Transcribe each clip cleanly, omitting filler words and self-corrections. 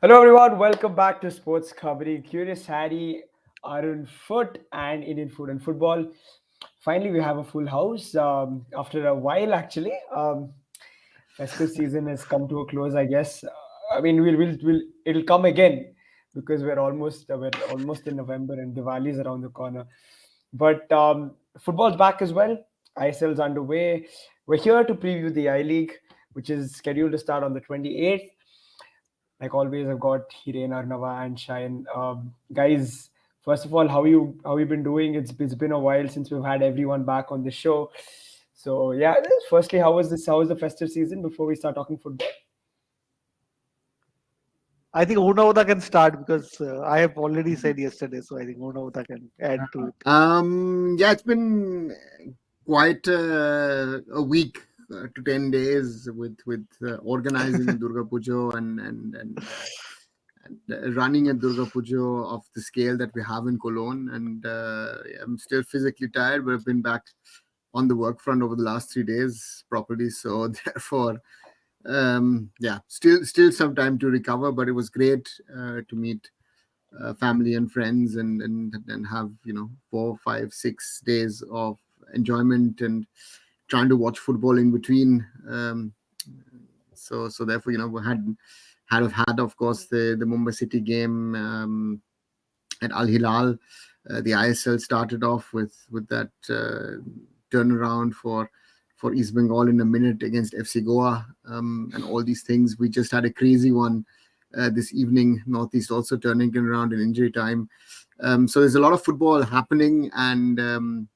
Hello everyone, welcome back to SportsKhabri. Curious Harry, Arun Foot, and Indian Food and Football. Finally, we have a full house after a while. Actually, festive season has come to a close. I guess. I mean, it'll come again because we're almost in November and Diwali is around the corner. But football's back as well. ISL's underway. We're here to preview the I League, which is scheduled to start on the 28th. Like always, I've got Hiren, Arnava, and Shayan. Guys, first of all, how you been doing? It's been a while since we've had everyone back on the show. So yeah, firstly, how was this? How was the festive season before we start talking football? I think Unavada can start because I have already said yesterday, so I think Unavada can add to it. Yeah, it's been quite a week to 10 days with organizing a Durga Pujo and running a Durga Pujo of the scale that we have in Cologne. And I'm still physically tired, but I've been back on the work front over the last 3 days properly. So therefore, still some time to recover, but it was great to meet family and friends and have 4, 5, 6 days of enjoyment and trying to watch football in between. So therefore, we had of course the Mumbai City game at Al Hilal. The ISL started off with that turnaround for East Bengal in a minute against FC Goa, and all these things. We just had a crazy one this evening, Northeast also turning it around in injury time. So there's a lot of football happening, and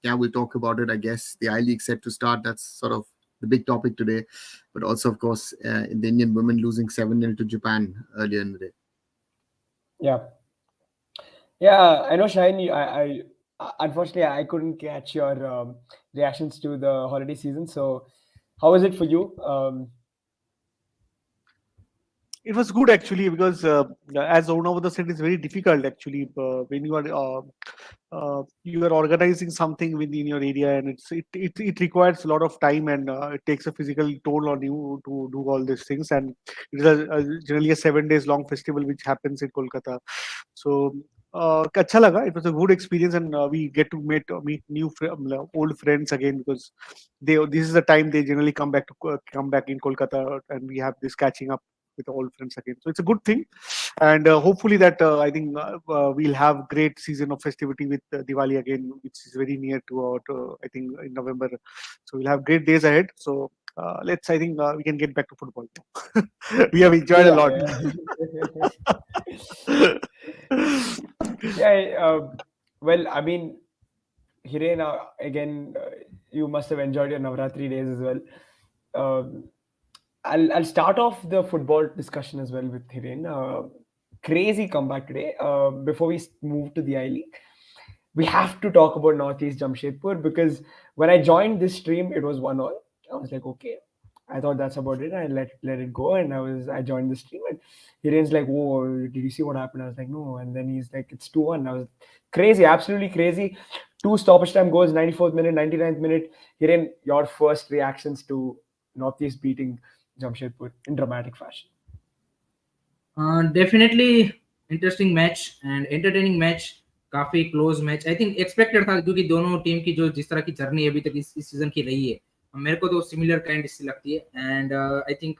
we'll talk about it. I guess the I-League set to start. That's sort of the big topic today, but also, of course, the Indian women losing 7-0 to Japan earlier in the day. Yeah, yeah. I know, Shayan. Unfortunately I couldn't catch your reactions to the holiday season. So, how was it for you? It was good actually because, as Unavada said, it's very difficult actually when you are organizing something within your area, and it requires a lot of time, and it takes a physical toll on you to do all these things. And it is generally a 7 days long festival which happens in Kolkata. So अच्छा लगा. It was a good experience, and we get to meet new old friends again, because this is the time they generally come back in Kolkata, and we have this catching up with old friends again. So it's a good thing, and hopefully that I think we'll have great season of festivity with Diwali again, which is very near to I think in November. So we'll have great days ahead. So I think we can get back to football now. We have enjoyed a lot. Well, I mean, Hiren, again, you must have enjoyed your Navratri days as well. I'll start off the football discussion as well with Hiren. Crazy comeback today. Before we move to the I League, we have to talk about Northeast Jamshedpur, because when I joined this stream, it was 1-1. I was like, okay. I thought that's about it. I let it go, and I joined the stream, and Hiren's like, "Whoa, did you see what happened?" I was like, "No," and then he's like, "It's 2-1." I was crazy, absolutely crazy. 2 stoppage time goals, 94th minute, 99th minute. Hiren, your first reactions to Northeast beating Jamshedpur in dramatic fashion? Definitely interesting match and entertaining match, काफी close match. I think expected था, क्योंकि दोनों team की जो जिस तरह की journey अभी तक इस सीजन की रही है, मेरे को तो सिमिलर काइंड इससे लगती है. एंड आई थिंक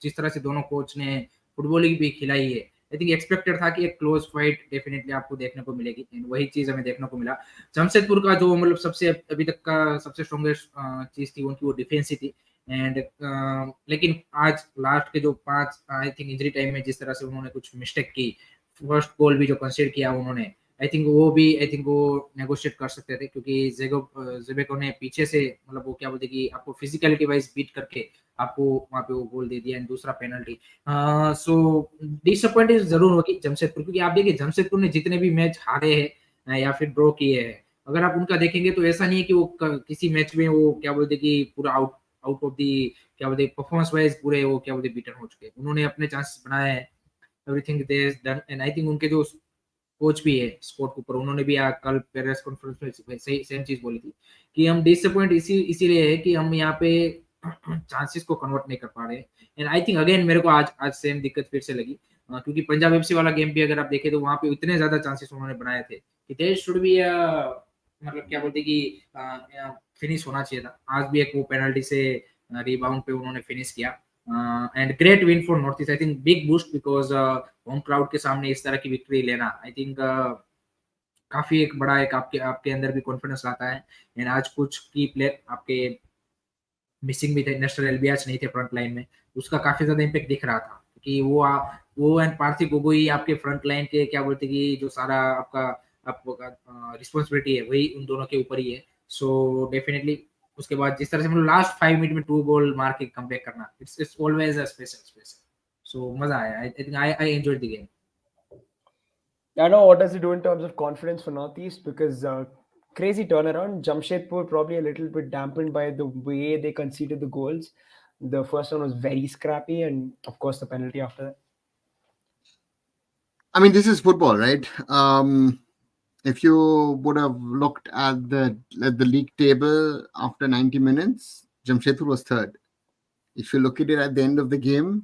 जिस तरह से दोनों कोच ने फुटबॉलिंग भी खिलाई है, आई थिंक एक्सपेक्टेड था कि एक क्लोज फाइट डेफिनेटली आपको देखने को मिलेगी, एंड वही चीज हमें देखने को मिला. जमशेदपुर का जो मतलब सबसे अभी तक का सबसे स्ट्रॉन्गेस्ट चीज थी उनकी, वो डिफेंस ही थी. एंड लेकिन आज लास्ट के जो 5 आई थिंक इंजरी टाइम में जिस तरह से उन्होंने कुछ मिस्टेक की, फर्स्ट गोल भी जो कंसीडर किया उन्होंने, आई थिंक वो नेगोशिएट कर सकते थे, क्योंकि जेबेको ने पीछे से मतलब वो क्या बोलते कि आपको फिजिकलिटी वाइज बीट करके आपको वहां पे वो गोल दे दिया, एंड दूसरा पेनल्टी. सो डिसअपॉइंटेड जरूर होगी जमशेदपुर, क्योंकि आप देखिए जमशेदपुर ने जितने भी मैच हारे हैं या फिर ड्रॉ किए हैं, अगर आप उनका देखेंगे तो ऐसा नहीं है कि वो किसी मैच में वो क्या बोलते कि पूरा आउट ऑफ दी क्या बोलते परफॉर्मेंस वाइज पूरे वो क्या बोलते बीटन हो चुके. उन्होंने अपने चांसेस बनाए हैं, everything they has done. And I think उनके जो कोच भी है स्पोर्ट के ऊपर, उन्होंने भी कल प्रेस कॉन्फ्रेंस में सेम चीज बोली थी कि हम डिसअपॉइंट इसीलिए है कि हम यहाँ पे चांसेस को कन्वर्ट नहीं कर पा रहे. एंड आई थिंक अगेन मेरे को आज सेम दिक्कत फिर से लगी. क्योंकि पंजाब एफसी वाला गेम भी अगर आप देखें तो वहां पे इतने ज्यादा चांसेस उन्होंने बनाए थे कि दे शुड बी मतलब क्या बोलते कि फिनिश होना चाहिए था। आज भी एक वो पेनल्टी से रिबाउंड पे उन्होंने फिनिश किया। And great win for north east, I think big boost because home crowd के सामने इस तरह की विक्ट्री लेना आई थिंक काफी एक बड़ा एक आपके आपके अंदर भी कॉन्फिडेंस लाता है। एंड आज कुछ की प्लेयर आपके मिसिंग भी थे, नेशनल एलबीएच नहीं थे फ्रंट लाइन में, उसका काफी ज्यादा इम्पैक्ट दिख रहा था क्योंकि वो एंड पार्थिव गोगोई आपके फ्रंट लाइन के क्या बोलते कि जो सारा आपका आपका रिस्पॉन्सिबिलिटी है वही उन दोनों के ऊपर ही है। सो डेफिनेटली उसके बाद जिस तरह से मतलब लास्ट 5 मिनट में 2 गोल मार के कम करना, इट्स ऑलवेज अ स्पेशल। सो मजा आया, I think I enjoyed the game. I know what does it do in terms of confidence for Northeast because crazy turnaround. Jamshedpur probably a little bit dampened by the way they conceded the goals. The first one was very scrappy, and of course the penalty after that. I mean, this is football, right? If you would have looked at the league table after 90 minutes, Jamshedpur was third. If you look at it at the end of the game,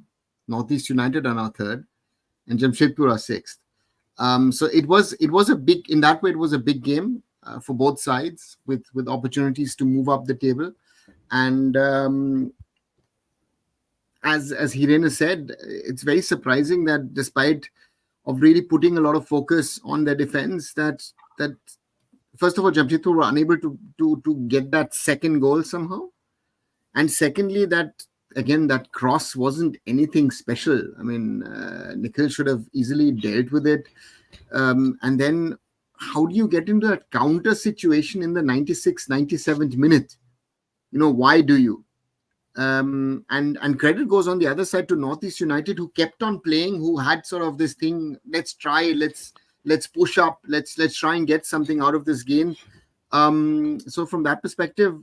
Northeast United are now third, and Jamshedpur are sixth. So it was a big, in that way it was a big game for both sides with opportunities to move up the table. And as Hirena said, it's very surprising that despite of really putting a lot of focus on their defense, that first of all Jamshedpur were unable to get that second goal somehow, and secondly that again that cross wasn't anything special. I mean, Nikhil should have easily dealt with it. And then how do you get into that counter situation in the 96th, 97th minute? Why do you? And credit goes on the other side to Northeast United, who kept on playing, who had sort of this thing, let's try, let's push up, let's try and get something out of this game. So from that perspective,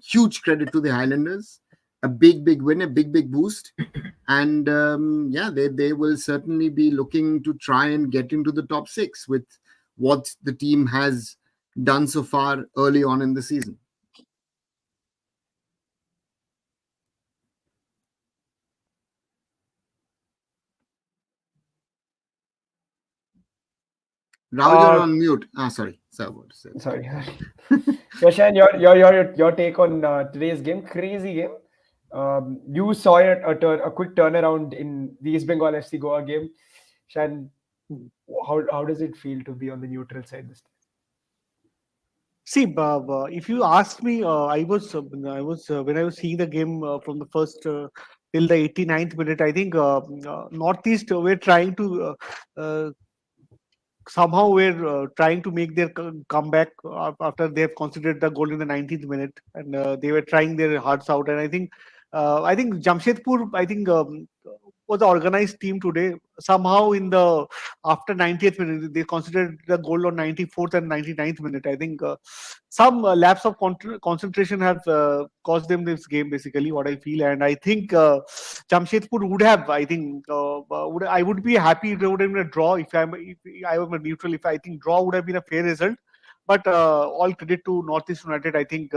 huge credit to the Highlanders. A big win, a big boost. And yeah, they will certainly be looking to try and get into the top six with what the team has done so far early on in the season. Rahul, you're Uh, on mute. Sorry. Sorry. Yashan, your take on today's game, crazy game. You saw a quick turnaround in the East Bengal FC Goa game. Shan, how does it feel to be on the neutral side this time? See, if you ask me, I was when I was seeing the game from the first till the 89th minute, I think Northeast were trying to somehow we're trying to make their comeback after they have conceded the goal in the 19th minute, and they were trying their hearts out. And I think Jamshedpur, I think was the organized team today. Somehow in the after 90th minute, they considered the goal on 94th and 99th minute. I think some lapse of concentration have caused them this game, basically what I feel. And I think Jamshedpur would have, I think I would be happy if there would have been a draw. If I were neutral, if I think draw would have been a fair result. But all credit to Northeast United. I think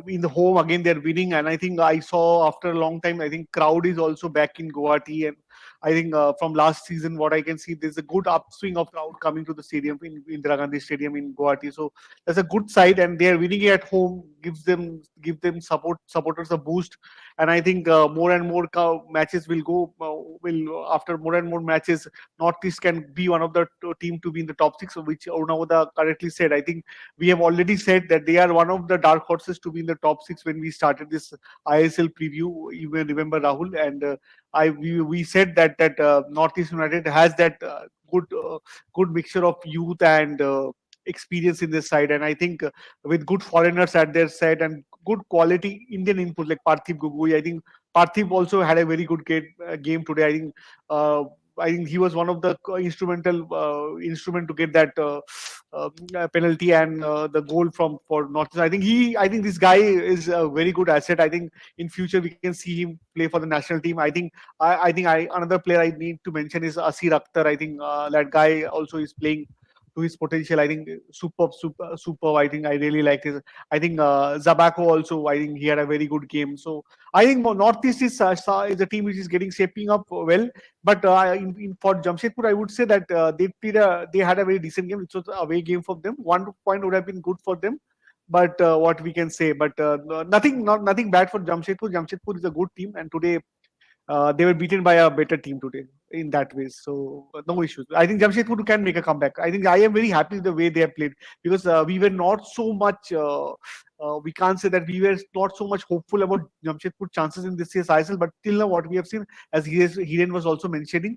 in the home again they're winning, and I think I saw after a long time, I think crowd is also back in Guwahati. And I think from last season what I can see, there's a good upswing of crowd coming to the stadium in Indira Gandhi Stadium in Guwahati. So that's a good side, and they're winning at home give them supporters a boost. And I think more and more matches will go will after more and more matches, Northeast can be one of the team to be in the top six, which Orunavoda correctly said. I think we have already said that they are one of the dark horses to be in the top six when we started this ISL preview. You may remember, Rahul, and we said that Northeast United has that good mixture of youth and experience in this side. And I think with good foreigners at their side and good quality Indian input like Parthiv Gugui, I think Parthiv also had a very good game today. Uh, I think he was one of the instrument to get that penalty and the goal for North. I think this guy is a very good asset. I think in future we can see him play for the national team. I think another player I need to mention is Asir Akhtar. I think that guy also is playing to his potential. I think superb. I think I really liked his. I think Zabako also. I think he had a very good game. So I think Northeast is a team which is getting shaping up well. But for Jamshedpur, I would say that they had a very decent game. It was a away game for them. 1 point would have been good for them. But what we can say, but nothing bad for Jamshedpur. Jamshedpur is a good team, and today they were beaten by a better team today in that way. So no issues. I think Jamshedpur can make a comeback. I think I am very happy with the way they have played because we were not so much. We can't say that we were not so much hopeful about Jamshedpur chances in this year's ISL. But till now, what we have seen, as Hiren was also mentioning,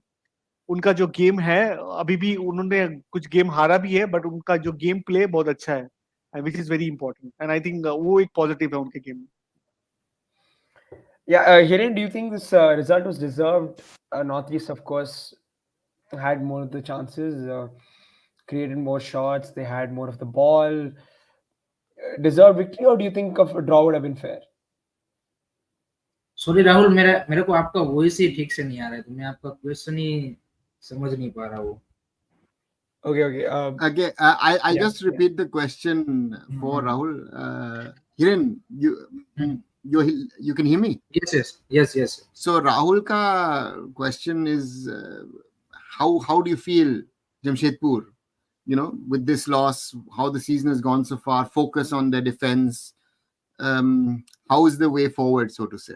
उनका जो game है अभी भी उन्होंने कुछ game हारा भी है बट उनका जो गेम प्ले बहुत अच्छा है which is very important and I think वो एक पॉजिटिव है उनके गेम में. Yeah, Hiren, do you think this result was deserved? Northeast, of course, had more of the chances, created more shots, they had more of the ball. Deserved victory, or do you think of a draw would have been fair? Sorry Rahul, मेरे को आपका voice ही ठीक से नहीं आ रहा है, तो मैं आपका क्वेश्चन ही समझ नहीं पा रहा हूँ. Okay. Okay, I Yeah, just repeat the question for Rahul. Hiren, you can hear me? Yes. So Rahul ka question is how do you feel Jamshedpur? You know, with this loss, how the season has gone so far. Focus on their defense. How is the way forward, so to say?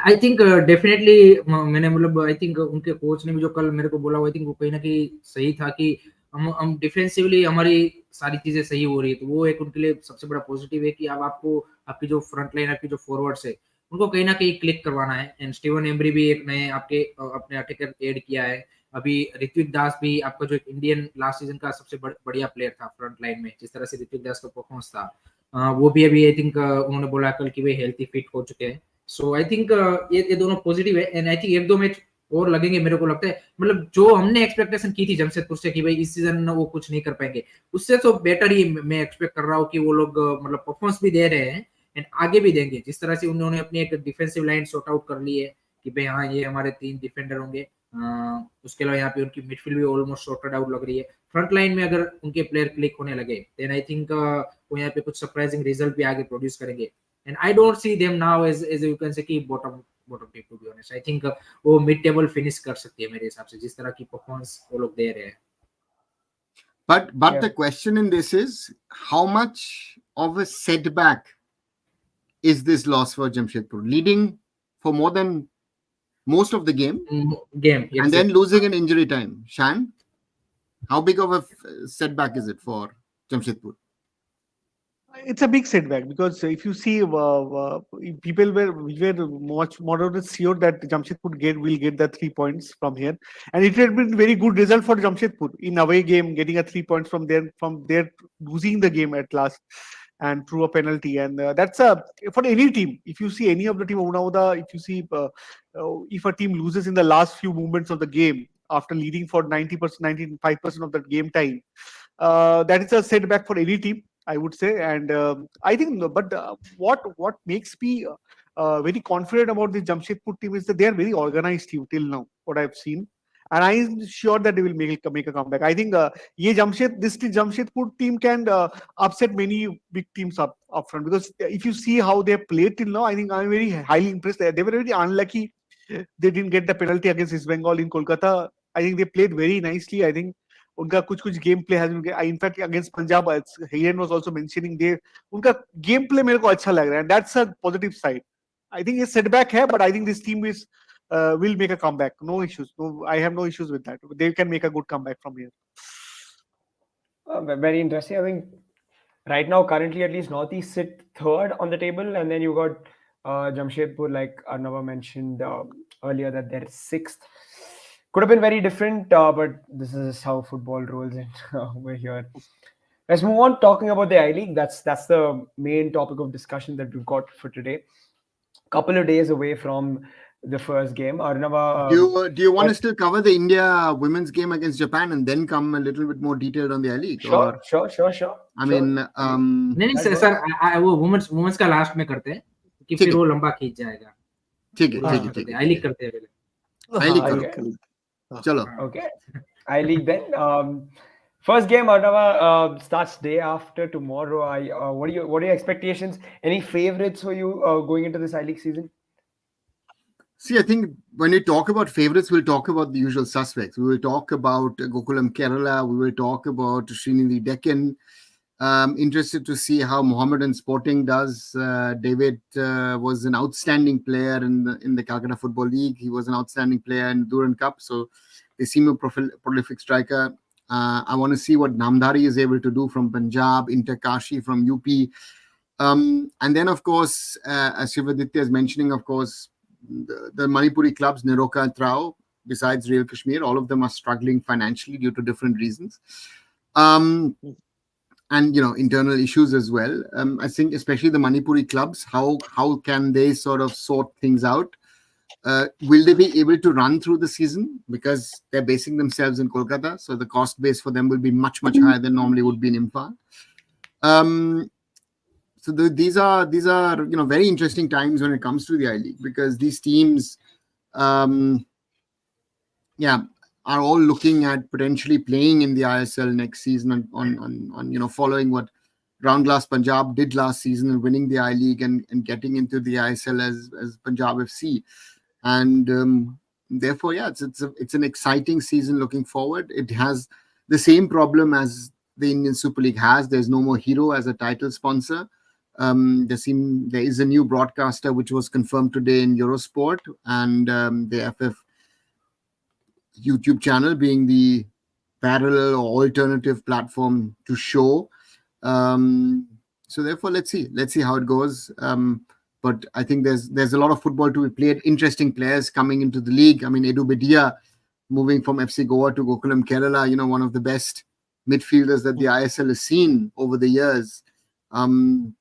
I think definitely मैंने मतलब I think उनके coach ने भी जो कल मेरे को बोला, आई थिंक वो कहीं ना कहीं सही था कि हम डिफेंसिवली हमारी सारी चीजें सही हो रही है, तो वो एक उनके लिए सबसे बड़ा पॉजिटिव है कि अब आपको आपकी जो फ्रंट लाइन, आपकी जो फॉरवर्ड्स है, उनको कहीं ना कहीं क्लिक करवाना है. एंड स्टीवन एम्ब्री भी एक नए आपके अपने अटैकर ऐड किया है. अभी ऋत्विक दास भी आपका जो इंडियन लास्ट सीजन का सबसे बढ़िया प्लेयर था फ्रंट लाइन में, जिस तरह से ऋत्विक दास का परफॉर्मेंस था, वो भी अभी आई थिंक उन्होंने बोला कल कि वे हेल्थी फिट हो चुके हैं. सो आई थिंक ये दोनों पॉजिटिव है. एंड आई थिंक एक दो मैच और लगेंगे, मेरे को लगता है. मतलब जो हमने एक्सपेक्टेशन की थी जमशेदपुर से कि भाई इस सीजन वो कुछ नहीं कर पाएंगे, उससे तो बेटर ही मैं एक्सपेक्ट कर रहा हूँ कि वो लोग मतलब परफॉर्मेंस भी दे रहे हैं एंड आगे भी देंगे. जिस तरह से उन्होंने अपनी एक डिफेंसिव लाइन सॉर्ट आउट कर ली है कि भाई हाँ ये हमारे 3 डिफेंडर होंगे. उसके अलावा यहाँ पे उनकी मिडफील्ड भी ऑलमोस्ट सॉर्टेड आउट लग रही है. फ्रंट लाइन में अगर उनके प्लेयर क्लिक होने लगे देन आई थिंक वो यहाँ पे कुछ सरप्राइजिंग रिजल्ट भी आगे प्रोड्यूस करेंगे. And I don't see them now as you can say कि bottom team, to be honest. I think वो mid table finish कर सकती है मेरे हिसाब से, जिस तरह की performance वो लोग दे रहे हैं. But the question in this is, how much of a setback is this loss for Jamshedpur? Leading for more than most of the game, Yes, and then losing in injury time. Shan, how big of a setback is it for Jamshedpur? It's a big setback because if you see, we were much more or less sure that Jamshedpur will get the 3 points from here, and it had been very good result for Jamshedpur in away game, getting a 3 points from there losing the game at last and through a penalty. And that's for any team. If you see any of the team, if you see if a team loses in the last few moments of the game after leading for 90%, 95% of the game time, that is a setback for any team, I would say. And I think, but what makes me very confident about the Jamshedpur team is that they are very organized team till now, what I've seen. And I'm sure that they will make a comeback. I think this Jamshedpur team can upset many big teams up front, because if you see how they have played till now, I think I'm very highly impressed. They were very unlucky. They didn't get the penalty against East Bengal in Kolkata. I think they played very nicely. I think उनका कुछ game play has been, in fact against Punjab, Hiren was also mentioning, उनका game play मेरे को अच्छा लग रहा है, and that's a positive side. I think ये setback है, but I think this team is will make a comeback. No issues. No, I have no issues with that. They can make a good comeback from here. Very interesting. I think right now, currently, at least Northeast sit third on the table, and then you got Jamshedpur, like Arnava mentioned earlier, that they're sixth. Could have been very different, but this is how football rolls, and we're here. Let's move on talking about the I-League. That's the main topic of discussion that we've got for today. Couple of days away from the first game. Arnava, do you want to still cover the India women's game against Japan and then come a little bit more detailed on the I-League? Sure. I mean, नहीं sir, वो women's का last में करते हैं कि फिर वो लंबा खींच जाएगा. ठीक है. I-League करते हैं I-League. Chalo. Okay. I-League then. First game, Arnava, starts day after tomorrow. What are your expectations? Any favorites for you going into this I-League season? See, I think when we talk about favorites, we'll talk about the usual suspects. We will talk about Gokulam Kerala. We will talk about Srinidhi Deccan. Interested to see how Mohammedan Sporting does. David was an outstanding player in the Calcutta Football League. He was an outstanding player in Durand Cup. So they seem a prolific striker. I want to see what Namdhari is able to do from Punjab, Interkashi from UP. And then, of course, as Shivaditya is mentioning, of course, the Manipuri clubs, Niroka and Trao, besides Real Kashmir, all of them are struggling financially due to different reasons. And internal issues as well. I think especially the Manipuri clubs, how can they sort of sort things out? Will they be able to run through the season, because they're basing themselves in Kolkata, so the cost base for them will be much higher than normally would be in Imphal. So these are very interesting times when it comes to the I-League, because these teams are all looking at potentially playing in the ISL next season on following what Round Glass Punjab did last season and winning the I-League and getting into the ISL as Punjab FC. And therefore, it's an exciting season looking forward. It has the same problem as the Indian Super League has. There's no more Hero as a title sponsor. There is a new broadcaster which was confirmed today in Eurosport, and the FF YouTube channel being the parallel or alternative platform to show. So therefore, let's see how it goes. But I think there's a lot of football to be played. Interesting players coming into the league. I mean, Edu Bedia moving from FC Goa to Gokulam Kerala, one of the best midfielders that the ISL has seen over the years. And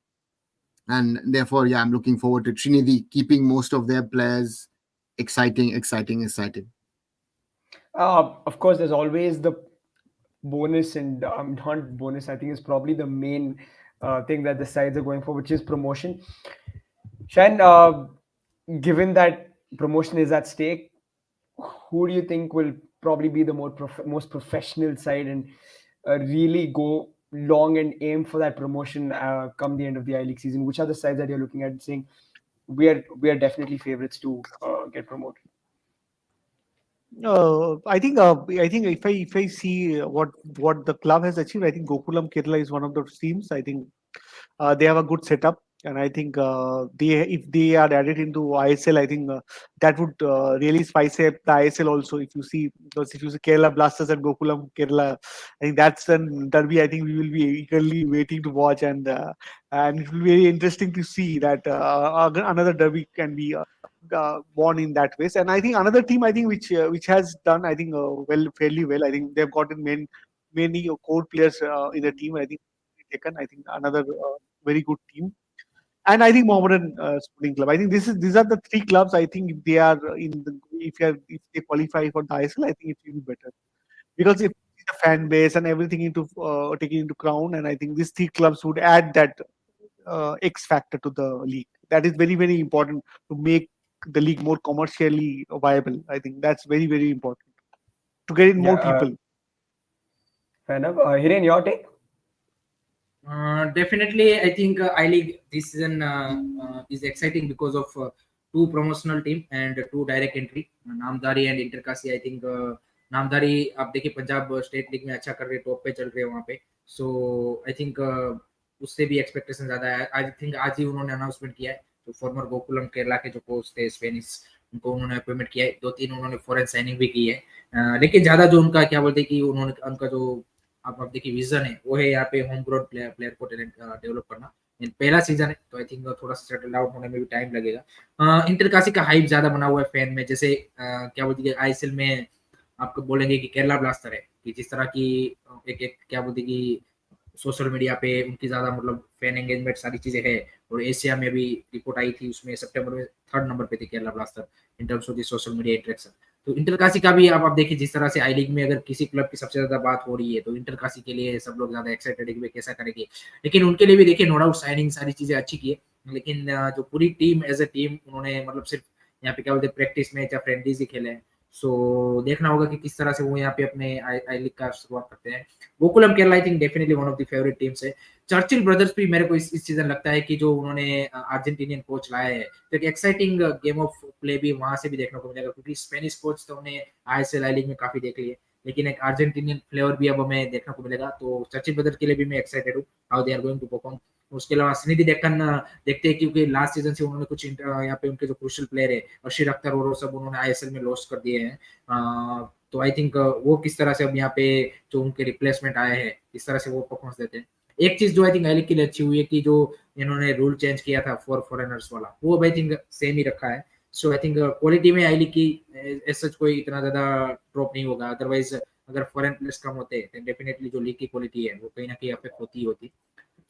therefore, I'm looking forward to Trinidhi keeping most of their players. Exciting. Of course, there's always the bonus, and not bonus, I think is probably the main thing that the sides are going for, which is promotion. Shan, given that promotion is at stake, who do you think will probably be the most professional side and really go long and aim for that promotion come the end of the I-League season? Which are the sides that you're looking at saying we are definitely favorites to get promoted? I think if I see what the club has achieved, I think Gokulam Kerala is one of those teams. I think they have a good setup, and I think if they are added into ISL, I think that would really spice up the ISL also. If you see Kerala Blasters and Gokulam Kerala, I think that's an derby. I think we will be eagerly waiting to watch, and it will be very interesting to see that another derby can be born in that way. And I think another team, I think which has done, I think fairly well. I think they've gotten many core players in the team. I think taken. I think another very good team. And I think Mohammedan Sporting Club. I think these are the three clubs. I think if they are if they qualify for the ISL, I think it will be better, because if the fan base and everything into taking into crown, and I think these three clubs would add that X factor to the league. That is very, very important to make the league more commercially viable. I think that's very, very important to get in more people. Fair enough. Hiren, your take? Definitely, I think I-League this season is exciting because of two promotional team and two direct entry, Namdhari and इंटरकाशी. I think नामधारी आप देखिए Punjab state league में अच्छा कर रहे, top पे चल रहे हैं वहाँ पे. So I think उससे भी एक्सपेक्टेशन ज्यादा है. आई थिंक आज ही उन्होंने अनाउंसमेंट किया है, तो फॉर्मर गोकुलम केरला के जो कोच थे स्पेनिश, उनको उन्होंने अपॉइंटमेंट किया है. 2-3 उन्होंने फॉरेन साइनिंग भी की है, लेकिन ज्यादा जो उनका क्या बोलते हैं कि उनका जो आप देखिए विजन है वो है यहाँ पे होम ग्रोन प्लेयर को टैलेंट डेवलप करना. पहला सीजन है, तो आई थिंक थोड़ा सा सेटल आउट होने में भी टाइम लगेगा. इंटरकाशी का हाइप ज्यादा बना हुआ है फैन में. जैसे क्या बोलते हैं आईएसएल में आपको बोलेंगे कि केरला ब्लास्टर है, कि जिस तरह की एक क्या बोलते कि सोशल मीडिया पे उनकी ज्यादा मतलब फैन एंगेजमेंट सारी चीजें है. और एशिया में भी रिपोर्ट आई थी, उसमें सितंबर में 3rd नंबर पे थी Kerala blaster in terms of the social media interaction. तो इंटरकाशी का भी आप देखिए, जिस तरह से आई लीग में अगर किसी क्लब की सबसे ज्यादा बात हो रही है, तो इंटरकाशी के लिए सब लोग ज्यादा एक्साइटेड है कि वे कैसा करेंगे. लेकिन उनके लिए भी देखिए नो डाउट साइनिंग सारी चीजें अच्छी की है, लेकिन जो पूरी टीम एज ए टीम उन्होंने मतलब सिर्फ यहाँ पे क्या बोलते हैं प्रैक्टिस मैच या फ्रेंडलीज ही खेले हैं. सो देखना होगा कि किस तरह से वो यहाँ पे अपने आई लीग का शुरुआत करते हैं। Gokulam Kerala I think definitely one of the favourite teams है। चर्चिल ब्रदर्स भी मेरे को इस सीजन लगता है कि जो उन्होंने अर्जेंटीनियन कोच लाया है तो एक एक्साइटिंग गेम ऑफ प्ले भी वहां से भी देखने को मिलेगा, क्योंकि स्पेनिश कोच तो हमने आईएसएल आई लीग में काफी देख लिए, लेकिन एक अर्जेंटीनियन फ्लेवर भी अब हमें देखने को मिलेगा। तो चर्चिल ब्रदर्स के लिए भी मैं एक्साइटेड हूँ how they are going to perform. उसके अलावा स्निधि डेक्कन देखते हैं, क्योंकि लास्ट सीजन से उन्होंने कुछ यहाँ पे उनके जो क्रूशियल प्लेयर है अशीर अख्तर और वो सब उन्होंने आईएसएल में लॉस्ट कर दिए हैं। तो आई थिंक वो किस तरह से अब यहाँ पे जो उनके रिप्लेसमेंट आए हैं किस तरह से वो परफॉर्मेंस देते हैं। एक चीज जो आई थिंक आई लीग के लिए अच्छी हुई है कि जो इन्होंने रूल चेंज किया था फॉर फॉरेनर्स वाला, वो आई थिंक सेम ही रखा है। सो आई थिंक क्वालिटी में आई लीग की एज सच कोई इतना ज्यादा ड्रॉप नहीं होगा। अदरवाइज अगर फॉरेन प्लेयर्स कम होते तो डेफिनेटली जो लीग की क्वालिटी है वो कहीं ना कहीं अफेक्ट होती ही होती।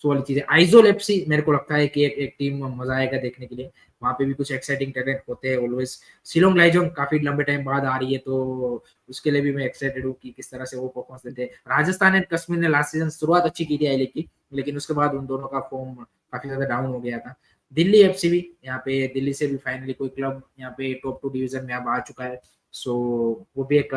सो वाली चीजें आइजोल एफसी मेरे को लगता है कि एक टीम मजा आएगा देखने के लिए। वहां पे भी कुछ एक्साइटिंग टैलेंट होते हैं ऑलवेज। शिलोंग लाइजोंग काफी लंबे टाइम बाद आ रही है, तो उसके लिए भी मैं एक्साइटेड हूँ कि किस तरह से वो परफॉर्मेंस देते हैं। राजस्थान एंड कश्मीर ने लास्ट सीजन शुरुआत अच्छी की थी आई लीग की, लेकिन उसके बाद उन दोनों का फॉर्म काफी ज्यादा डाउन हो गया था। दिल्ली एफसी भी यहाँ पे, दिल्ली से भी फाइनली कोई क्लब यहाँ पे टॉप 2 डिवीजन में अब आ चुका है। सो वो भी एक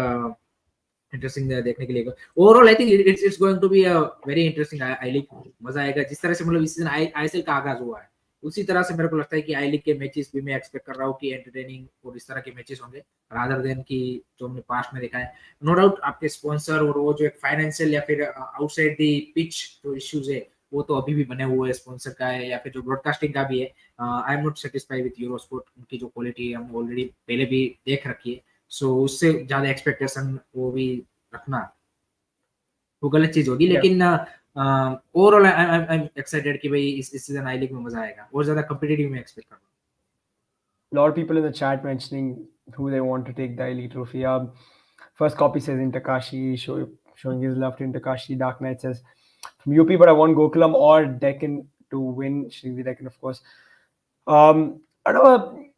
इंटरेस्टिंग देखने के लिए। Overall I think it's going to be a very interesting I league. मजा आएगा जिस तरह से मतलब इस सीजन आईएसएल का आगाज हुआ है, उसी तरह से मेरे को लगता है कि आई लीग के मैचेस भी मैं एक्सपेक्ट कर रहा हूँ कि एंटरटेनिंग और इस तरह के मैचेस होंगे रादर देन की जो हमने पास्ट में देखा है। नो डाउट आपके स्पॉन्सर और वो जो एक फाइनेंशियल या फिर आउटसाइड दी पिच जो इश्यूज है वो तो अभी भी बने हुए हैं, स्पॉन्सर का है या फिर जो ब्रॉडकास्टिंग का भी है। I am not satisfied with Eurosport, उनकी जो क्वालिटी है हमने ऑलरेडी पहले भी देख रखी है। सो उससे ज्यादा एक्सपेक्टेशन वो भी रखना वो गलत चीज होगी। Yeah. लेकिन ओवरऑल आई एम एक्साइटेड कि भाई इस सीजन आई लीग में मजा आएगा और ज्यादा कॉम्पिटिटिव में एक्सपेक्ट कर रहा हूँ। A lot of people in the chat mentioning who they want to take the elite trophy. First copy says Intakashi, showing his love to Intakashi. Dark Knight says from UP, but I want Gokulam or Deccan to win. Srinidhi Deccan, of course. I know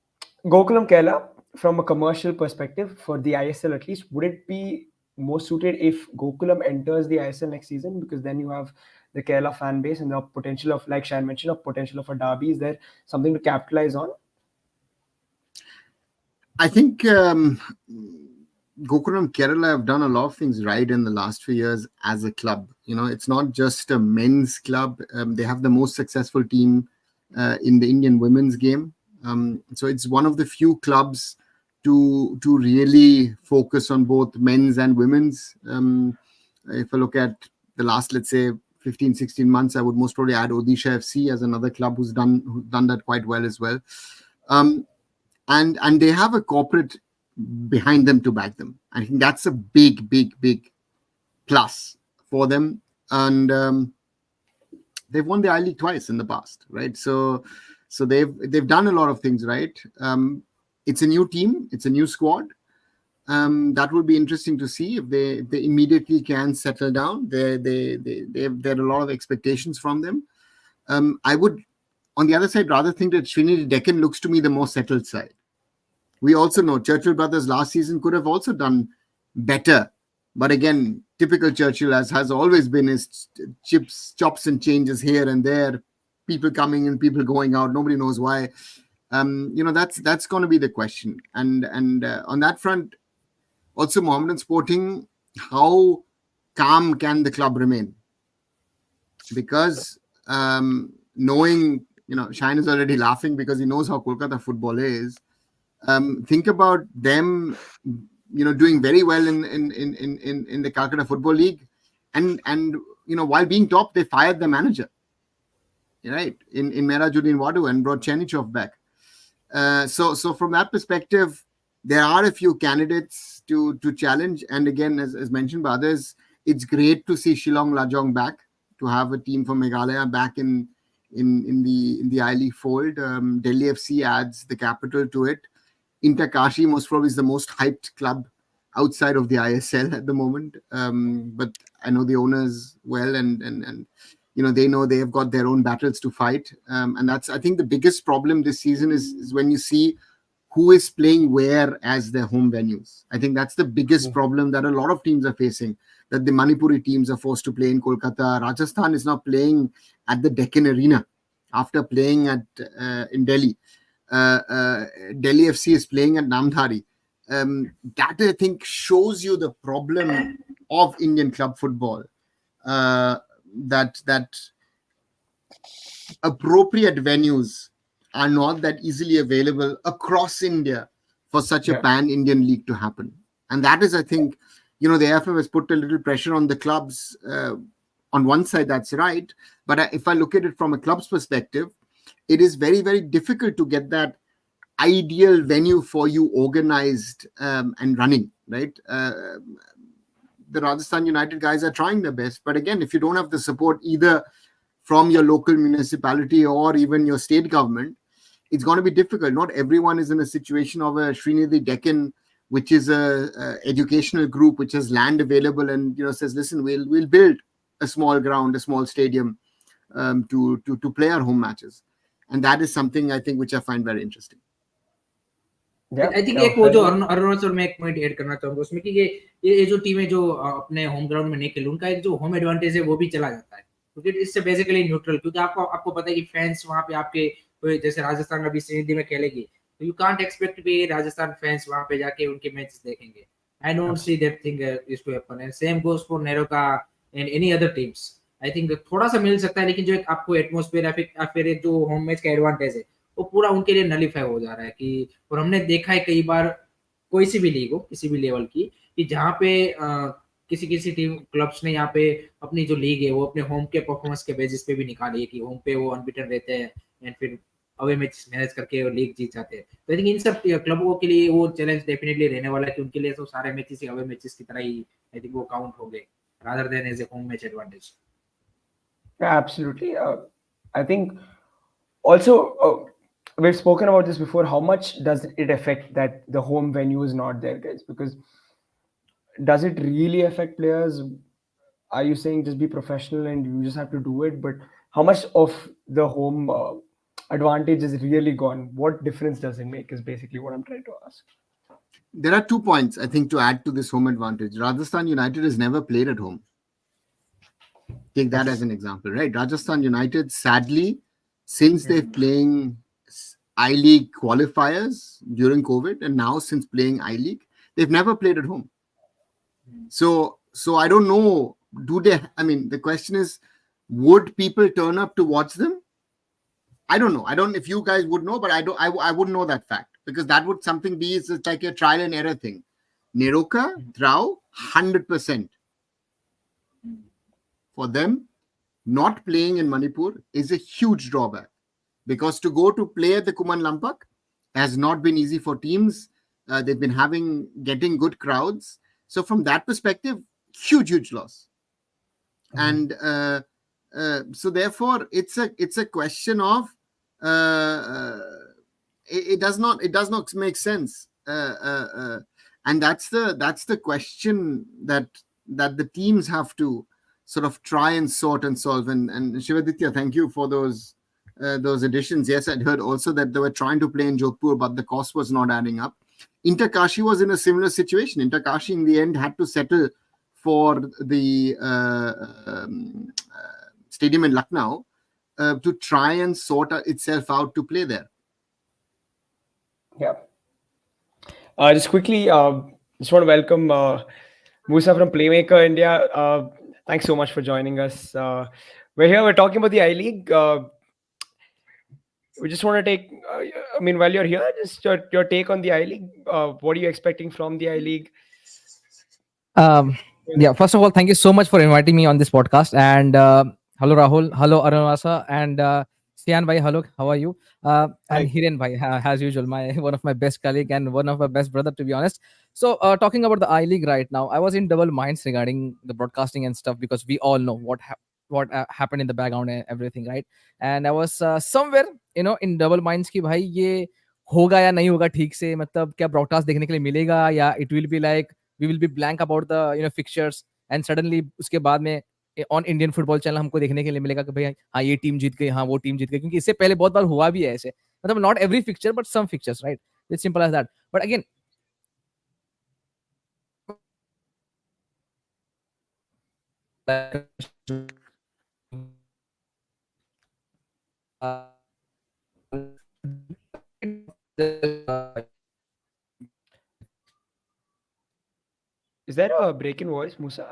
Gokulam Kerala, from a commercial perspective, for the ISL at least, would it be more suited if Gokulam enters the ISL next season? Because then you have the Kerala fan base and the potential of, like Shan mentioned, a potential of a derby. Is there something to capitalize on? I think Gokulam Kerala have done a lot of things right in the last few years as a club. You know, it's not just a men's club. They have the most successful team in the Indian women's game. So it's one of the few clubs to really focus on both men's and women's. If I look at the last, let's say, 15, 16 months, I would most probably add Odisha FC as another club who's done that quite well as well. And they have a corporate behind them to back them. I think that's a big plus for them. And they've won the I League twice in the past, right? So they've done a lot of things right. It's a new team, it's a new squad. That will be interesting to see if they immediately can settle down. There are a lot of expectations from them. I would, on the other side, rather think that Srinidhi Deccan looks to me the more settled side. We also know Churchill brothers last season could have also done better. But again, typical Churchill, as has always been, is chops and changes here and there, people coming in, people going out. Nobody knows why. That's going to be the question. And on that front, also Mohammedan Sporting, how calm can the club remain? Because knowing, Shine is already laughing because he knows how Kolkata football is. Think about them, doing very well in the Calcutta Football League, and while being top, they fired the manager, right? In Merajuddin Wadu and brought Chenichov back. So from that perspective, there are a few candidates to challenge. And again, as mentioned by others, it's great to see Shillong Lajong back, to have a team from Meghalaya back in the I League fold. Delhi FC adds the capital to it. Intakashi most probably is the most hyped club outside of the ISL at the moment. But I know the owners well, and they know they have got their own battles to fight. And that's, I think, the biggest problem this season is when you see who is playing where as their home venues. I think that's the biggest problem that a lot of teams are facing, that the Manipuri teams are forced to play in Kolkata. Rajasthan is now playing at the Deccan Arena after playing in Delhi. Delhi FC is playing at Namdhari. That I think shows you the problem of Indian club football. That appropriate venues are not that easily available across India for such a Yeah. pan-Indian league to happen. And that is, I think, the AFF has put a little pressure on the clubs. On one side, that's right. But if I look at it from a club's perspective, it is very, very difficult to get that ideal venue for you organized and running, right? The Rajasthan United guys are trying their best. But again, if you don't have the support either from your local municipality or even your state government, it's going to be difficult. Not everyone is in a situation of a Srinidhi Deccan, which is a educational group which has land available and says, listen, we'll build a small ground, a small stadium to play our home matches. And that is something I think which I find very interesting. Yeah. I think एक वो जो अरुणाचल में एक point add करना चाहूंगा उसमें कि ये जो टीमें जो अपने होम ग्राउंड में नहीं खेल उनका एक जो होम एडवांटेज है वो भी चला जाता है क्योंकि इससे बेसिकली न्यूट्रल क्योंकि आपको पता है कि फैंस वहां पे आपके जैसे राजस्थान अभी श्रीनिधि में खेलेगी तो यू कांट एक्सपेक्ट कि राजस्थान फैंस वहां पे जाके उनके मैचेस देखेंगे I don't see that thing is to happen and same goes for NEROCA and any other teams I think थोड़ा सा मिल सकता है लेकिन जो एक आपको एटमॉस्फेयर या फिर एक जो होम मैच का एडवांटेज है वो पूरा उनके लिए नलीफाई हो जा रहा है कि और हमने देखा है कई बार कोई सी भी लीग हो किसी भी लेवल की कि जहाँ पे किसी टीम क्लब्स ने यहाँ पे अपनी जो लीग है वो अपने होम के परफॉर्मेंस के बेसिस पे भी निकाली है कि होम पे वो अनबीटन रहते हैं एंड फिर अवे मैच मैनेज करके लीग जीत जाते हैं तो आई थिंक इन सब क्लबों के लिए वो चैलेंज डेफिनेटली रहने वाला है कि उनके लिए तो सारे मैचेस अवे मैचेस की तरह ही आई थिंक वो काउंट हो गए rather than as a home match advantage Absolutely. I think also we've spoken about this before. How much does it affect that the home venue is not there, guys? Because does it really affect players? Are you saying just be professional and you just have to do it? But how much of the home advantage is really gone? What difference does it make? Is basically what I'm trying to ask. There are 2 points, I think, to add to this home advantage. Rajasthan United has never played at home. Take that as an example, right? Rajasthan United, sadly, since they're playing I-League qualifiers during COVID and now since playing I-League, they've never played at home. So I don't know, the question is, would people turn up to watch them? I don't know. I don't know if you guys would know, but I wouldn't know that fact because that would something be, it's like a trial and error thing. Neroka, Drao, 100%. For them, not playing in Manipur is a huge drawback because to go to play at the Kuman Lampak has not been easy for teams. They've been getting good crowds. So from that perspective, huge loss. And so therefore, it's a question of it does not make sense. And that's the question that the teams have to sort of try and sort and solve. And Shivaditya, thank you for those additions. Yes, I'd heard also that they were trying to play in Jodhpur, but the cost was not adding up. Interkashi was in a similar situation. Interkashi in the end had to settle for the stadium in Lucknow to try and sort itself out to play there. Yeah. Just quickly, just want to welcome Musa from Playmaker India. Thanks so much for joining us. We're talking about the I-League. We just want to take, while you're here, just your take on the I-League. What are you expecting from the I-League? Yeah, first of all, thank you so much for inviting me on this podcast. And hello, Rahul. Hello, Arunasa. And Sian Bhai, hello. How are you? And Hiren Bhai, as usual, one of my best colleague and one of my best brother, to be honest. So talking about the I-League right now, I was in double minds regarding the broadcasting and stuff because we all know what happened in the background and everything, right? And I was somewhere, in double minds ki bhai ye होगा या नहीं होगा ठीक से मतलब क्या broadcast देखने के लिए मिलेगा या it will be like we will be blank about the fixtures and suddenly उसके बाद में ऑन इंडियन फुटबॉल चैनल हमको देखने के लिए मिलेगा कि भाई हाँ ये टीम जीत गई हाँ वो टीम जीत गई क्योंकि इससे पहले बहुत बार हुआ भी है ऐसे मतलब not every fixture but some fixtures right it's simple as that but again Is there a break in voice, Musa?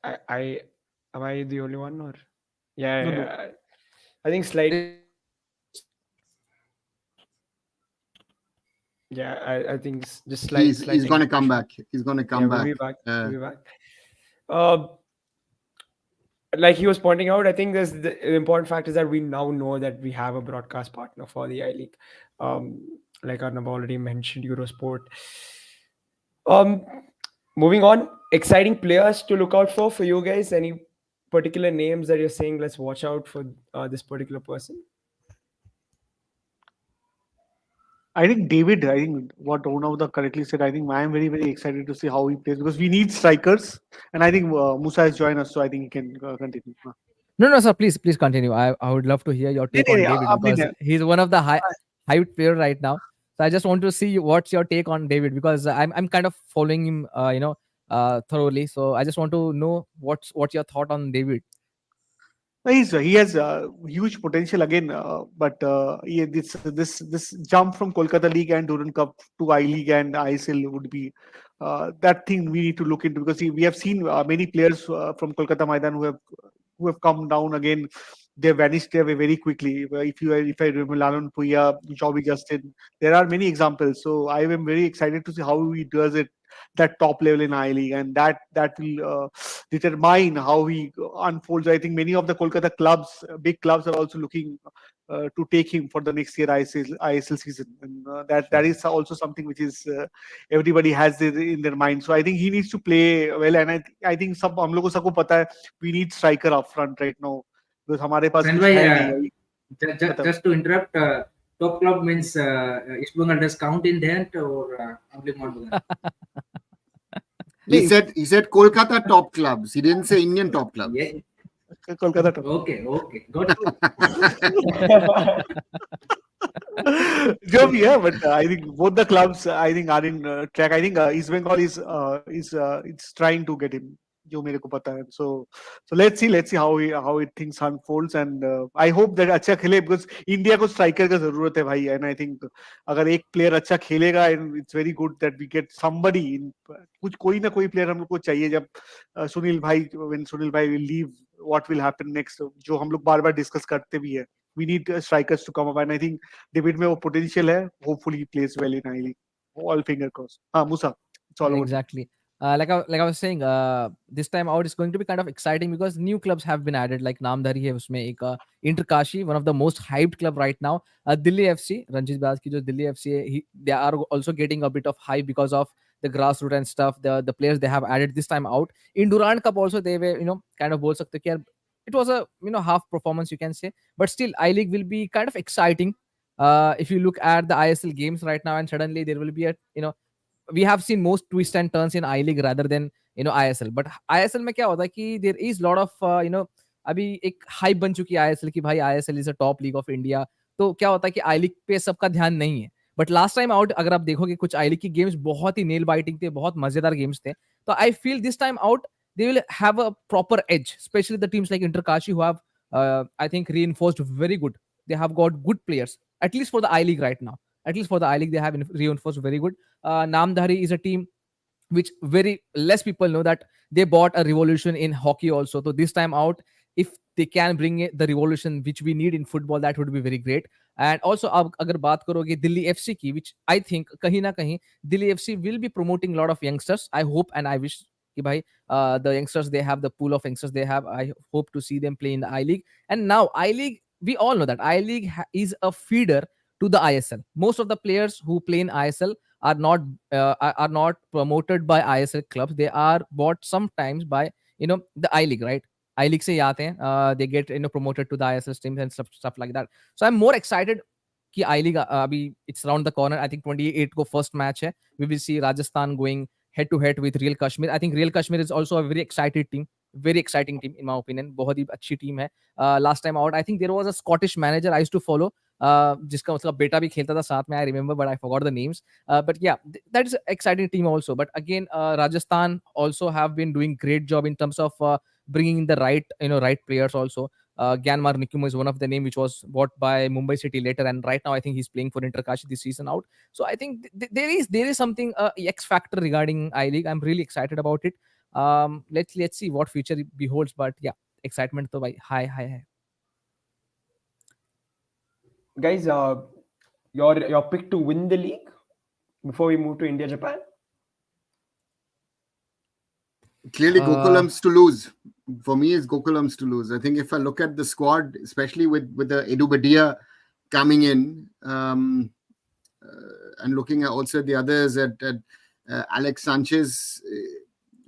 Am I the only one, or yeah, No, yeah, no. yeah. I think slight. Yeah, I think just slight He's going to technical come issue. back. He's going to Yeah, come we'll back. be back. We'll be back. Uh, like he was pointing out, I think the important fact is that we now know that we have a broadcast partner for the I League. Um, like Arnab already mentioned, Eurosport. Um, Moving on, exciting players to look out for you guys. Any particular names that you're saying? Let's watch out for this particular person. I think David, I think what Onavda correctly said, I think I am very, very excited to see how he plays because we need strikers. And I think Musa has joined us, so I think he can continue. No, no, sir. Please continue. I would love to hear your नहीं, take नहीं, on नहीं, David I because mean, he's one of the hyped player right now. So I just want to see what's your take on David because I'm kind of following him, thoroughly. So I just want to know what's your thought on David. he has huge potential again, but this jump from Kolkata League and Durand Cup to I League and ISL would be that thing we need to look into because we have seen many players from Kolkata Maidan who have come down again. They vanished away very quickly. If I remember Lalon Puya, Joby Justin, there are many examples. So I am very excited to see how he does it that top level in I League, and that will determine how he unfolds. I think many of the Kolkata clubs, big clubs, are also looking to take him for the next year ISL season, and that is also something which is everybody has it in their mind. So I think he needs to play well, and I think सब हम लोगों को सबको पता है we need striker up front right now because हमारे पास Sen कुछ bhai, है नहीं. मतलब just to interrupt, top club means East Bengal does count in that or only Mohammedan? He said Kolkata top clubs. He didn't say Indian top clubs. Yeah. Kolkata top. Okay, got it. जो भी है but I think both the clubs I think are in track. I think East Bengal is it's trying to get him जो मेरे को पता है. So let's see how it things unfolds, and I hope that अच्छा खेले because India को striker का जरूरत है भाई, and I think अगर एक player अच्छा खेलेगा and it's very good that we get somebody in कुछ कोई ना कोई player हम लोग को चाहिए जब सुनील भाई when सुनील भाई will leave what will happen next जो हम लोग बार-बार discuss करते भी है. We need strikers to come up, and I think David में वो potential है. Hopefully he plays well in I League. All finger crossed. हाँ Musa, it's all over. Exactly. Like I was saying, this time out is going to be kind of exciting because new clubs have been added. Like Namdhari है उसमें एक Interkashi, one of the most hyped club right now. Delhi FC, Ranjit Baz की जो Delhi FC है, they are also getting a bit of hype because of the grassroots and stuff. The players they have added this time out in Durand Cup also they were kind of बोल सकते हो कि यार it was a half performance you can say, but still I League will be kind of exciting. If you look at the ISL games right now and suddenly there will be a we have seen most twists and turns in I League rather than ISL. But ISL में क्या होता है कि there is lot of अभी एक hype बन चुकी है ISL की भाई ISL is a top league of India. तो क्या होता है कि आई लीग पे सबका ध्यान नहीं है. बट लास्ट टाइम आउट अगर आप देखोगे कुछ आई लीग की गेम्स बहुत ही नेल बाइटिंग थे, बहुत मजेदार गेम्स थे. तो I feel this time out they will have a proper edge, especially the teams like Interkashi who have I think reinforced very good. They have got good players, at least for the I League right now. At least for the I League, they have reinforced very good. Namdhari is a team which very less people know that they bought a revolution in hockey also. So this time out, if they can bring the revolution which we need in football, that would be very great. And also, अब अगर बात करोगे Delhi FC की, which I think कहीं ना कहीं Delhi FC will be promoting a lot of youngsters. I hope and I wish कि भाई the youngsters they have, the pool of youngsters they have, I hope to see them play in the I League. And now I League, we all know that I League is a feeder to the ISL. Most of the players who play in ISL are not are not promoted by ISL clubs. They are bought sometimes by the I League, right? I League से ही आते हैं. They get promoted to the ISL teams and stuff like that. So I'm more excited कि I League अभी it's around the corner. I think 28 को first match है. We will see Rajasthan going head to head with Real Kashmir. I think Real Kashmir is also a very excited team. Very exciting team in my opinion. बहुत ही अच्छी team है. Last time out, I think there was a Scottish manager I used to follow. जिसका मतलब बेटा भी खेलता था साथ में. I remember, but I forgot the names. But yeah, that is an exciting team also. But again, Rajasthan also have been doing great job in terms of bringing in the right right players also. Gyanmar Nikumu is one of the name which was bought by Mumbai City later, and right now I think he's playing for Interkashi this season out. So I think there is something X factor regarding I League. I'm really excited about it. Let's see what future it beholds, but yeah, excitement to by high. Guys, your pick to win the league before we move to India Japan. Clearly, Gokulam's to lose. For me, it's Gokulam's to lose. I think if I look at the squad, especially with the Edu Badia coming in, and looking at also the others at Alex Sanchez,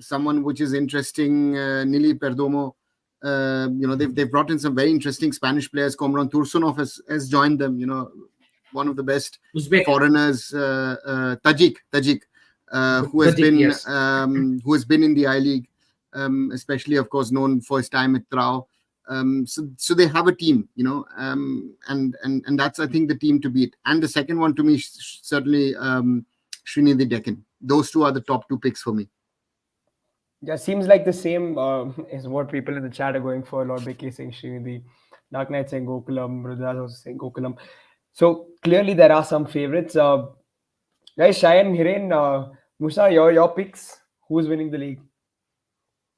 someone which is interesting, Nili Perdomo. They've brought in some very interesting Spanish players. Komran Tursunov has joined them. One of the best Uzbek. foreigners, Tajik. Who has been in the I League, especially of course known for his time at Trau. So they have a team, and that's I think the team to beat. And the second one to me certainly Srinidhi Deccan. Those two are the top two picks for me. Yeah, seems like the same is what people in the chat are going for. Lord Becky saying Srinidhi, Dark Knight saying Gokulam, Rudras also saying Gokulam. So clearly there are some favorites. Guys, Shayan, Hiren, Musa, your picks. Who's winning the league?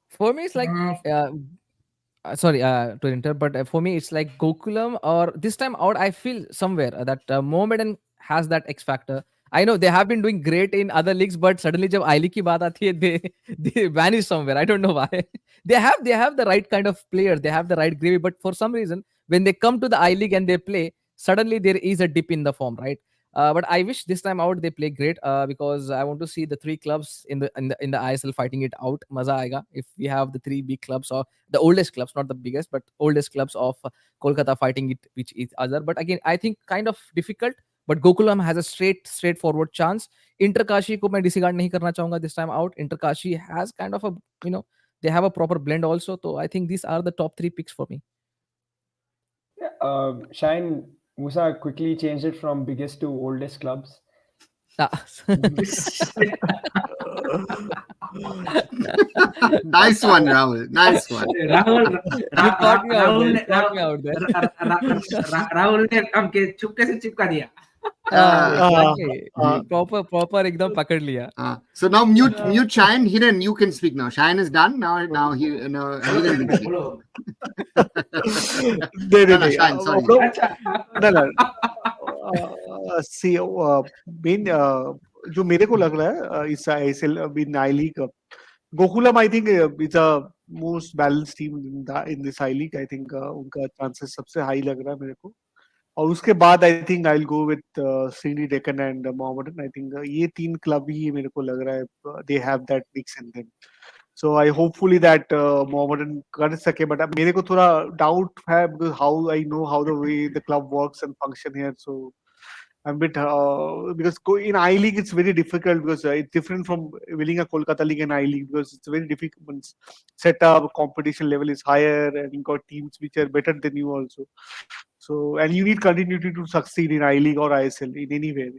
For me, it's like sorry to interrupt, but for me, it's like Gokulam, or this time out, I feel somewhere that Mohammedan has that X factor. I know they have been doing great in other leagues, but suddenly जब I League की बात आती है, they vanish somewhere. I don't know why. they have the right kind of player, they have the right gravy, but for some reason, when they come to the I League and they play, suddenly there is a dip in the form, right? But I wish this time out they play great because I want to see the three clubs in the ISL fighting it out. Maza aega if we have the three big clubs, or the oldest clubs, not the biggest, but oldest clubs of Kolkata fighting it which each other. But again, I think kind of difficult. But Gokulam has a straightforward chance. Interkashi को मैं disregard नहीं करना चाहूँगा this time out. Interkashi has kind of a they have a proper blend also. So I think these are the top three picks for me. Shayan, Musa quickly changed it from biggest to oldest clubs. Nice one, Rahul. Nice one. Rahul caught me out there. Rahul ने हम के चुपके से चिपका दिया. Exactly. Proper एकदम पकड़ लिया. So now mute Shayan. Hiren, you can speak now. Shayan is done. Now Hiren can speak. Shayan, sorry. See, main जो मेरे को लग रहा है इस ISL in I League, Gokulam I think it's a most balanced team in this I League. I think उनका chances सबसे high लग रहा है मेरे को. और उसके बाद I think I'll go with Srini Deccan and Mohammedan. I think ये तीन club ही मेरे को लग रहा है they have that mix in them. So I hopefully that Mohammedan कर सके, but मेरे को थोड़ा doubt है because how I know how the way the club works and function here. So I'm a bit because in I League it's very difficult because it's different from winning a Kolkata League and I League because it's very difficult. Setup, competition level is higher, and you got teams which are better than you also. So and you need continuity to succeed in I League or ISL in any way.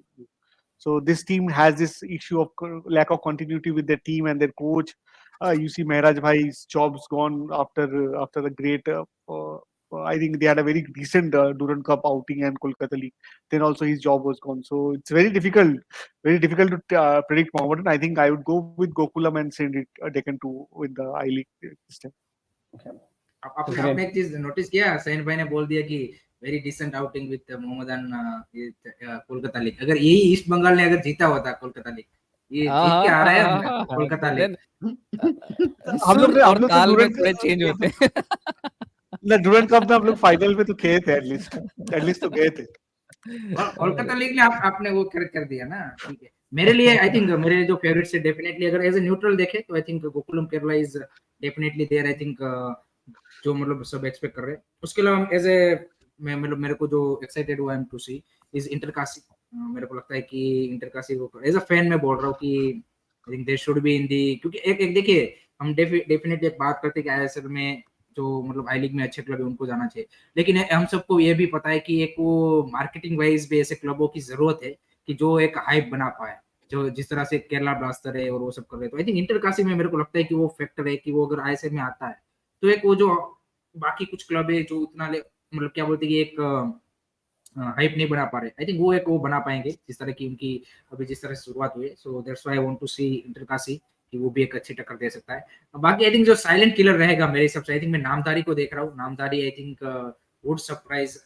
So this team has this issue of lack of continuity with their team and their coach. You see Mehraj Bhai's job's gone after the great. I think they had a very decent Durand Cup outing and Kolkata League. Then also his job was gone. So it's very difficult to predict Mohammedan. I think I would go with Gokulam and send it Deccan to win the I League this time. Okay. आपने एक चीज notice किया, San भाई ने बोल दिया कि very decent outing with Mohammedan Kolkata league. अगर यही ईस्ट बंगाल ने अगर जीता होता कोलकाता लीग, ये जीत के आ रहा है कोलकाता लीग. हम लोग ताल में थोड़े चेंज होते हैं. डूरंड कप में हम लोग फाइनल में तो गए थे एटलीस्ट तो गए थे. कोलकाता लीग ने आपने वो कर दिया ना. ठीक है, मेरे लिए आई थिंक मेरे जो फेवरेट्स है डेफिनेटली अगर एज ए न्यूट्रल देखे तो I think Gokulam Kerala is definitely there. I think जो मतलब सब एक्सपेक्ट कर रहे हैं. उसके अलावा एज ए मतलब मेरे को जो एक्साइटेड हुआ एम टू सी इज इंटरकाशी. मेरे को लगता है कि इंटरकाशी को एज अ फैन मैं बोल रहा हूँ कि I think they should be in the, क्योंकि एक देखिए हम डेफिनेटली एक बात करते हैं कि आईएसएल में जो मतलब आई लीग में अच्छे क्लब है उनको जाना चाहिए, लेकिन हम सबको ये भी पता है कि एक वो मार्केटिंग वाइज भी ऐसे क्लबों की जरूरत है कि जो एक हाइप बना पाए, जो जिस तरह से केरला ब्लास्टर है और वो सब कर रहे हैं. तो आई थिंक इंटरकाशी में मेरे को लगता है कि वो फैक्टर है कि वो अगर आईएसएल में आता है तो एक वो जो बाकी कुछ क्लब है जो उतना मतलब क्या बोलते हैं कि एक हाइप नहीं बना पा रहे। आई थिंक वो एक वो बना पाएंगे जिस तरह की उनकी अभी जिस तरह से शुरुआत हुई है। So that's why I want to see इंटरकाशी कि वो भी एक अच्छी टक्कर दे सकता है। बाकी आई थिंक जो साइलेंट किलर रहेगा मेरे हिसाब से, आई थिंक मैं नामधारी को देख रहा हूँ। Namdhari I think would surprise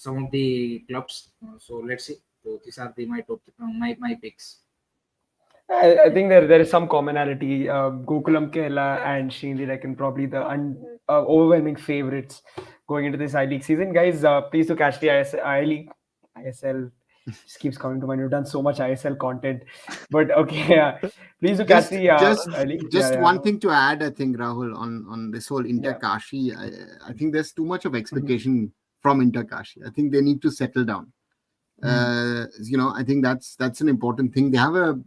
some of the clubs. So let's see. So these are the my top my picks. I think there is some commonality. Gokulam Kerala and Shindy reckon probably the overwhelming favorites going into this I League season. Guys, please do catch the I League. ISL just keeps coming to mind. You've done so much ISL content, but okay, please do catch Just the just I League. just Yeah, one thing to add, I think, Rahul, on this whole yeah. Inter-Kashi, I think there's too much of expectation from Inter-Kashi. I think they need to settle down. I think that's an important thing. They have a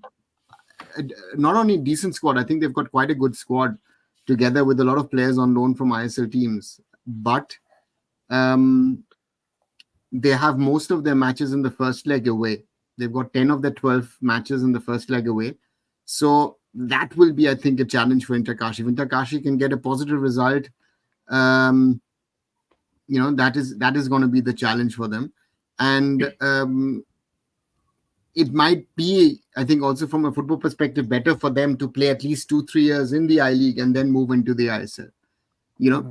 not only decent squad, I think they've got quite a good squad together with a lot of players on loan from ISL teams. But they have most of their matches in the first leg away. They've got 10 of their 12 matches in the first leg away. So that will be, I think, a challenge for Inter-Kashi. If Inter-Kashi can get a positive result, that is going to be the challenge for them. And it might be, I think, also from a football perspective, better for them to play at least 2-3 years in the I League and then move into the ISL.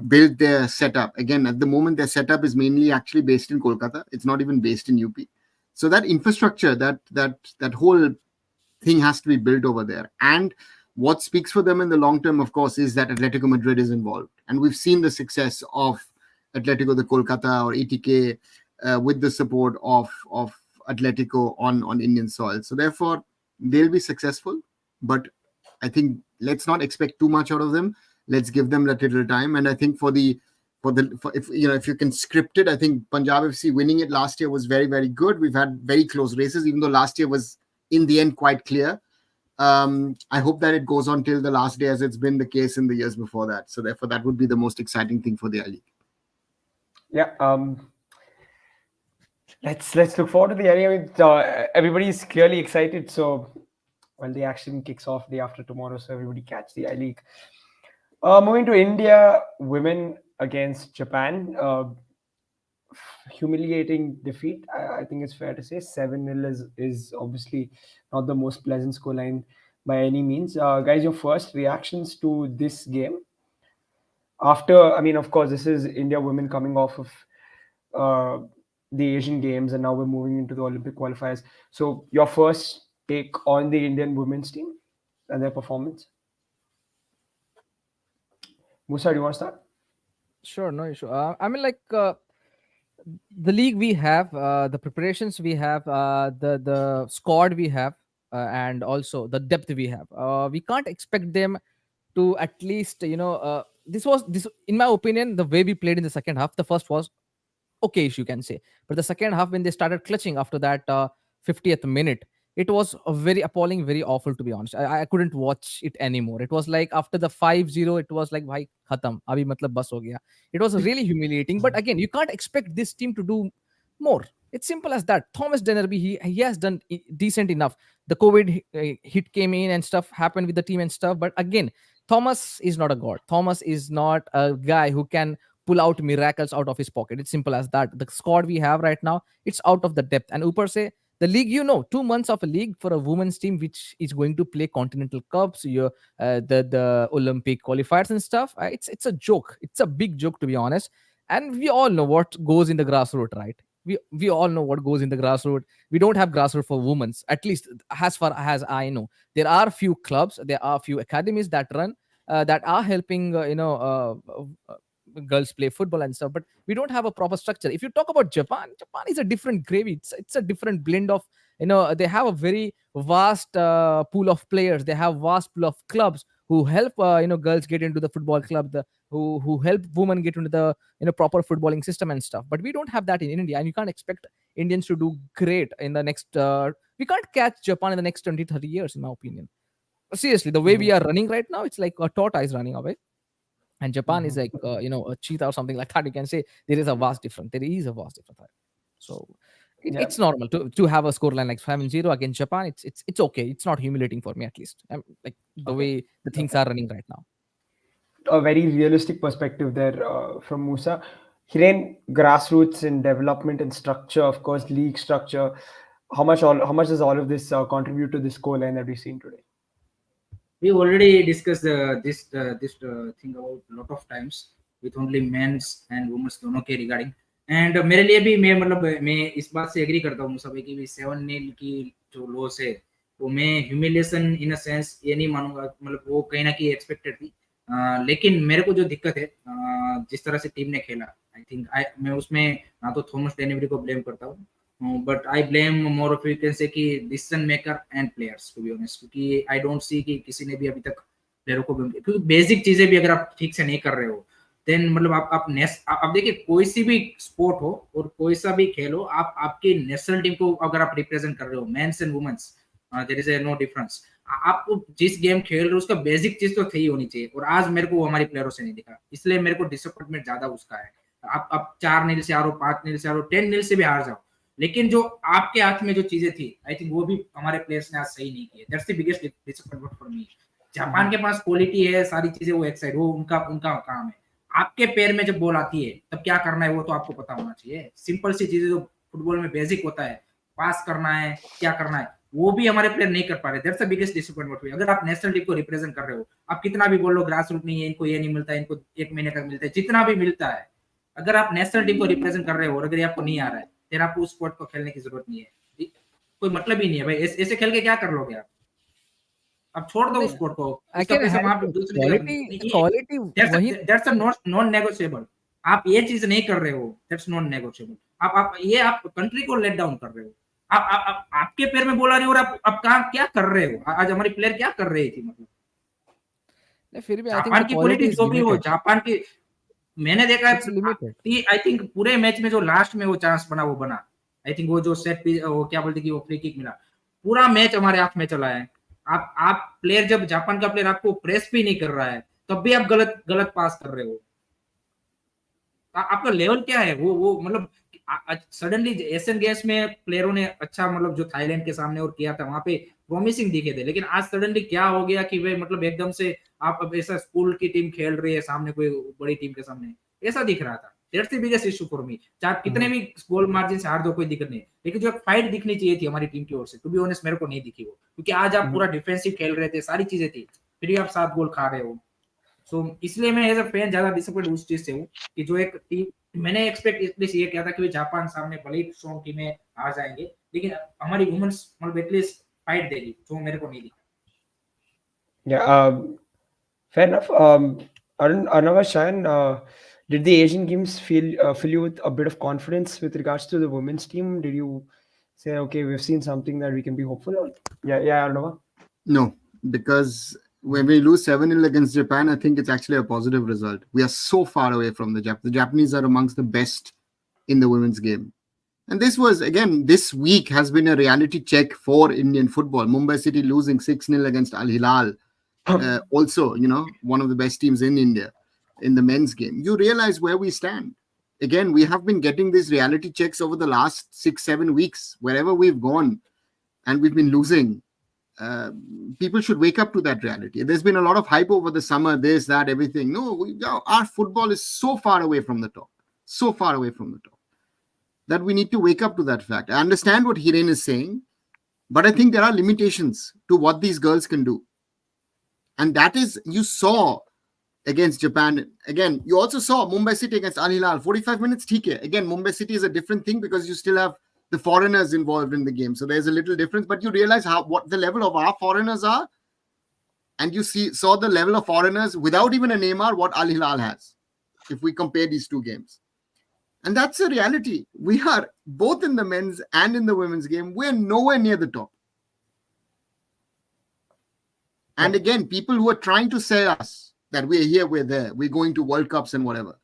Build their setup. Again, at the moment, their setup is mainly actually based in Kolkata. It's not even based in UP. So that infrastructure, that whole thing has to be built over there. And what speaks for them in the long term, of course, is that Atletico Madrid is involved. And we've seen the success of Atletico de Kolkata or ATK with the support of Atletico on Indian soil. So therefore, they'll be successful. But I think let's not expect too much out of them. Let's give them a little time. And I think if you can script it, I think Punjab FC winning it last year was very, very good. We've had very close races, even though last year was in the end quite clear. I hope that it goes on till the last day, as it's been the case in the years before that. So therefore, that would be the most exciting thing for the I League. Yeah. Let's look forward to the area. Everybody's clearly excited. So, the action kicks off day after tomorrow. So everybody catch the I League. Moving to India, women against Japan. Humiliating defeat. I think it's fair to say 7-0 is obviously not the most pleasant scoreline by any means. Guys, your first reactions to this game? Of course, this is India women coming off of the Asian Games, and now we're moving into the Olympic qualifiers. So, your first take on the Indian women's team and their performance? Musa, do you want to start? Sure, no issue. The league we have, the preparations we have, the squad we have, and also the depth we have. We can't expect them to at least, this in my opinion, the way we played in the second half. The first was okayish, you can say, but the second half, when they started clutching after that 50th minute, it was very appalling, very awful, to be honest. I couldn't watch it anymore. It was like after the 5-0, it was like, bhai khatam abhi matlab bas ho gaya. It was really humiliating. But again, you can't expect this team to do more. It's simple as that. Thomas Denerby, he has done decent enough. The COVID hit came in and stuff happened with the team and stuff, but again, Thomas is not a god. Thomas is not a guy who can pull out miracles out of his pocket. It's simple as that. The squad we have right now, it's out of the depth. And Upar say, the league, 2 months of a league for a women's team which is going to play continental cups, the Olympic qualifiers and stuff. It's a joke. It's a big joke, to be honest. And we all know what goes in the grassroots, right? We all know what goes in the grassroots. We don't have grassroots for women's, at least as far as I know. There are few clubs, there are few academies that run that are helping girls play football and stuff, but we don't have a proper structure. If you talk about Japan is a different gravy. It's a different blend of, they have a very vast pool of players. They have vast pool of clubs who help girls get into the football club, who help women get into the proper footballing system and stuff. But we don't have that in India, and you can't expect Indians to do great in the next we can't catch Japan in the next 20-30 years, in my opinion. Seriously, the way we are running right now, it's like a tortoise running away, and Japan is like a cheetah or something like that. You can say there is a vast difference. There is a vast difference. So it's normal to have a scoreline like 7-0 against Japan. It's okay. It's not humiliating for me, at least. Like the way the things are running right now. a very realistic perspective there from Musa. Hiren, grassroots and development and structure, of course, league structure. How much does all of this contribute to the scoreline that we've seen today? We already discussed this thing about a lot of times with only men's and women's दोनों के regarding. And मेरे लिए भी मैं इस बात से agree करता हूँ मुसा भाई की भी 7-0 की जो लॉस है वो मैं ह्यूमिलिएशन इन अ सेंस ये नहीं मानूंगा, मतलब वो कहीं ना कहीं एक्सपेक्टेड थी। लेकिन मेरे को जो दिक्कत है जिस तरह से टीम ने खेला, आई थिंक मैं उसमें ना तो थॉमस डेनिवरी को ब्लेम करता हूँ, but I blame more of you can say कि decision maker and players to be honest, क्योंकि आई डोंट सी कि किसी ने भी अभी तक प्लेयरों को, क्योंकि बेसिक चीजें भी अगर आप ठीक से नहीं कर रहे हो देन मतलब आप देखिए कोई सी भी स्पोर्ट हो और कोई सा भी खेल हो, आप आपकी नेशनल टीम को अगर आप रिप्रेजेंट कर रहे हो men's and women's, there is no difference. आपको जिस गेम खेल रहे हो उसका बेसिक चीज तो थी होनी चाहिए, और आज मेरे को वो हमारी प्लेयरों से नहीं दिखा, इसलिए मेरे को डिसअपॉइंटमेंट ज्यादा उसका है। आप 4-0 से हारो, 5-0 से हारो, 10-0 से भी हार जाओ, लेकिन जो आपके हाथ में जो चीजें थी आई थिंक वो भी हमारे प्लेयर्स ने आज सही नहीं की है। That's the biggest disappointment for me. Japan के पास क्वालिटी है, सारी चीजें, वो एक साइड, वो उनका उनका काम है। आपके पैर में जब बॉल आती है तब क्या करना है वो तो आपको पता होना चाहिए। सिंपल सी चीजें जो फुटबॉल में बेसिक होता है, पास करना है, क्या करना है, वो भी हमारे प्लेयर नहीं कर पा रहे। That's the biggest disappointment. अगर आप नेशनल टीम को रिप्रेजेंट कर रहे हो, आप कितना भी बोल लो ग्रास रूट नहीं है, इनको ये नहीं मिलता है, इनको 1 महीने तक मिलता है, जितना भी मिलता है, अगर आप नेशनल टीम को रिप्रेजेंट कर रहे हो और अगर आपको नहीं आ रहा है फिर आपको उस स्पोर्ट को खेलने की जरूरत नहीं है, कोई मतलब ही नहीं है भाई। ऐसे खेल के क्या कर लोगे आप? अब छोड़ दो उस स्पोर्ट को, उसका पैसा वहां पे दूसरी जगह। क्वालिटी वही, दैट्स नॉन नेगोशिएबल। आप ये चीज नहीं कर रहे हो, दैट्स नॉन नेगोशिएबल। आप कंट्री को लेट डाउन कर रहे हो। आपके पैर में बोला रही हो और आप क्या कर रहे हो? आज हमारी प्लेयर क्या कर रही थी? मतलब फिर भी I think Japan the key quality quality is जो भी हो, लिमिटेड, जापान की मैंने देखा इट्स लिमिटेड। है आई थिंक पूरे मैच में जो लास्ट में वो चांस बना वो बना, आई थिंक वो जो सेट वो क्या बोलते कि वो फ्री किक मिला, पूरा मैच हमारे हाथ में चला है। आप प्लेयर, जब जापान का प्लेयर आपको प्रेस भी नहीं कर रहा है तब भी आप गलत गलत पास कर रहे हो। आपका लेवल क्या है? वो मतलब सडनली एशियन गेम्स में प्लेयरों ने अच्छा, मतलब जो थाईलैंड के सामने और किया था वहां पे प्रॉमिसिंग दिखे थे, लेकिन आज सडनली क्या हो गया कि वे मतलब एकदम से आप अब ऐसा स्कूल की टीम खेल रही है सामने कोई बड़ी टीम के सामने, ऐसा दिख रहा था। That's the biggest issue for me. चाहे कितने भी गोल मार्जिन से हार दो कोई दिक्कत नहीं, लेकिन जो फाइट दिखनी चाहिए थी हमारी टीम की ओर से, टू बी ऑनेस्ट मेरे को नहीं दिखी वो, क्योंकि आज आप पूरा डिफेंसिव खेल रहे थे, सारी चीजें थी, फिर भी आप 7 गोल खा रहे हो। सो इसलिए मैं एज अ फैन ज्यादा डिसअपॉइंट उस चीज से हूँ कि जो एक टीम मैंने एक्सपेक्ट इसलिए ये किया था कि जापान सामने भले ही स्ट्रॉन्ग टीमें आ जाएंगे, लेकिन हमारी वुमेन्स मतलब एटलीस्ट फाइट देगी, जो मेरे को नहीं दिखा। Yeah, fair enough. Arnav, Shayan, did the Asian Games fill you with a bit of confidence with regards to the women's team? Did you say, okay, we've seen something that we can be hopeful of? Yeah, Arnav. No, because when we lose 7-0 against Japan, I think it's actually a positive result. We are so far away from the Japanese. The Japanese are amongst the best in the women's game. And this was, again, this week has been a reality check for Indian football. Mumbai City losing 6-0 against Al Hilal. Also, one of the best teams in India in the men's game. You realize where we stand. Again, we have been getting these reality checks over the last 6-7 weeks. Wherever we've gone and we've been losing, people should wake up to that reality. There's been a lot of hype over the summer, this, that, everything. No, our football is so far away from the top. So far away from the top that we need to wake up to that fact. I understand what Hiren is saying, but I think there are limitations to what these girls can do. And that is, you saw against Japan. Again, you also saw Mumbai City against Al Hilal. 45 minutes, theek hai. Again, Mumbai City is a different thing because you still have the foreigners involved in the game. So there's a little difference, but you realize what the level of our foreigners are. And you saw the level of foreigners without even a Neymar, what Al Hilal has, if we compare these two games. And that's a reality. We are both in the men's and in the women's game. We're nowhere near the top. And again, people who are trying to sell us that we're here, we're there, we're going to World Cups and whatever.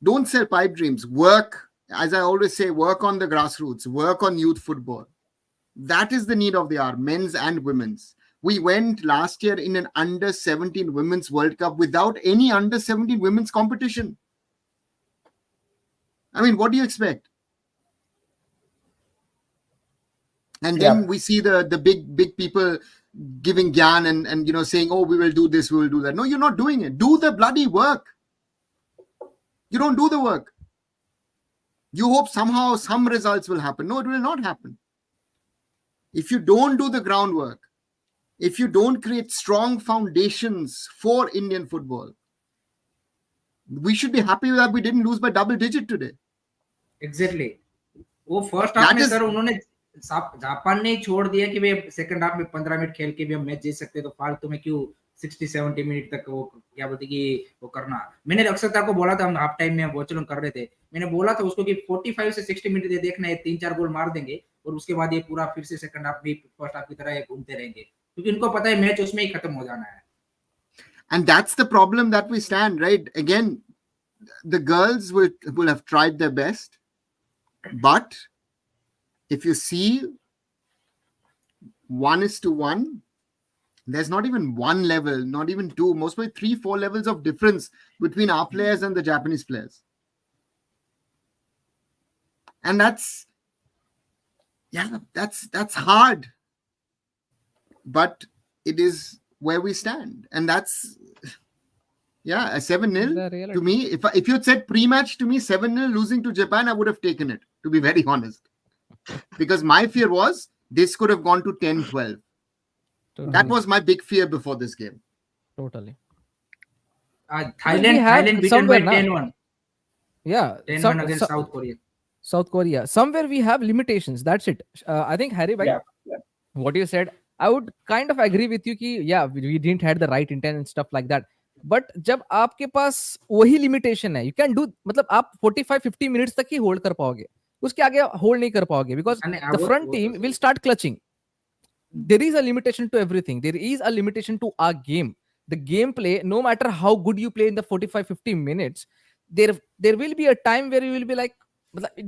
Don't sell pipe dreams. Work, as I always say, work on the grassroots, work on youth football. That is the need of the hour, men's and women's. We went last year in an under-17 Women's World Cup without any under-17 women's competition. I mean, what do you expect? And then we see the big people giving gyan and saying, oh, we will do this, we will do that. No, you're not doing it. Do the bloody work. You don't do the work. You hope somehow some results will happen. No, it will not happen. If you don't do the groundwork, if you don't create strong foundations for Indian football, we should be happy that we didn't lose by double digit today. Exactly. वो first half That में is- sir उन्होंने Japan ने ही छोड़ दिया कि भाई second half में 15 minute खेल के भी हम मैच जीत सकते हैं, तो फालतू में क्यों 60-70 मिनट तक वो क्या बोलते कि वो करना। मैंने अक्षर को बोला था, हम हाफ टाइम में वॉचलॉन कर रहे थे, मैंने बोला था उसको कि 45 से 60 मिनट देखना है, 3-4 गोल मार देंगे और उसके बाद ये पूरा फिर से सेकंड हाफ भी फर्स्ट हाफ की तरह घूमते रहेंगे, क्योंकि उनको पता है मैच उसमें ही खत्म हो जाना है। And that's the problem that we stand, right? Again, the girls will have tried their best, but if you see 1:1, there's not even one level, not even two, most probably 3-4 levels of difference between our players and the Japanese players. And that's hard, but it is where we stand. And that's a 7-0 to me. If you had said pre-match to me 7-0 losing to Japan, I would have taken it, to be very honest, because my fear was this could have gone to 10-12. Totally. That was my big fear before this game. Totally. Thailand beaten by 10-1. Yeah, 10-1 against South Korea. South Korea. Somewhere we have limitations. That's it. I think Harry, what you said, I would kind of agree with you कि we didn't have the right intent and stuff like that. But जब आपके पास वही limitation है, you can do, मतलब आप 45-50 minutes तक ही hold कर पाओगे, उसके आगे hold नहीं कर पाओगे, because the front team will start clutching. There is a limitation to everything. There is a limitation to our game. The gameplay, no matter how good you play in the 45-50 minutes, there will be a time where you will be like,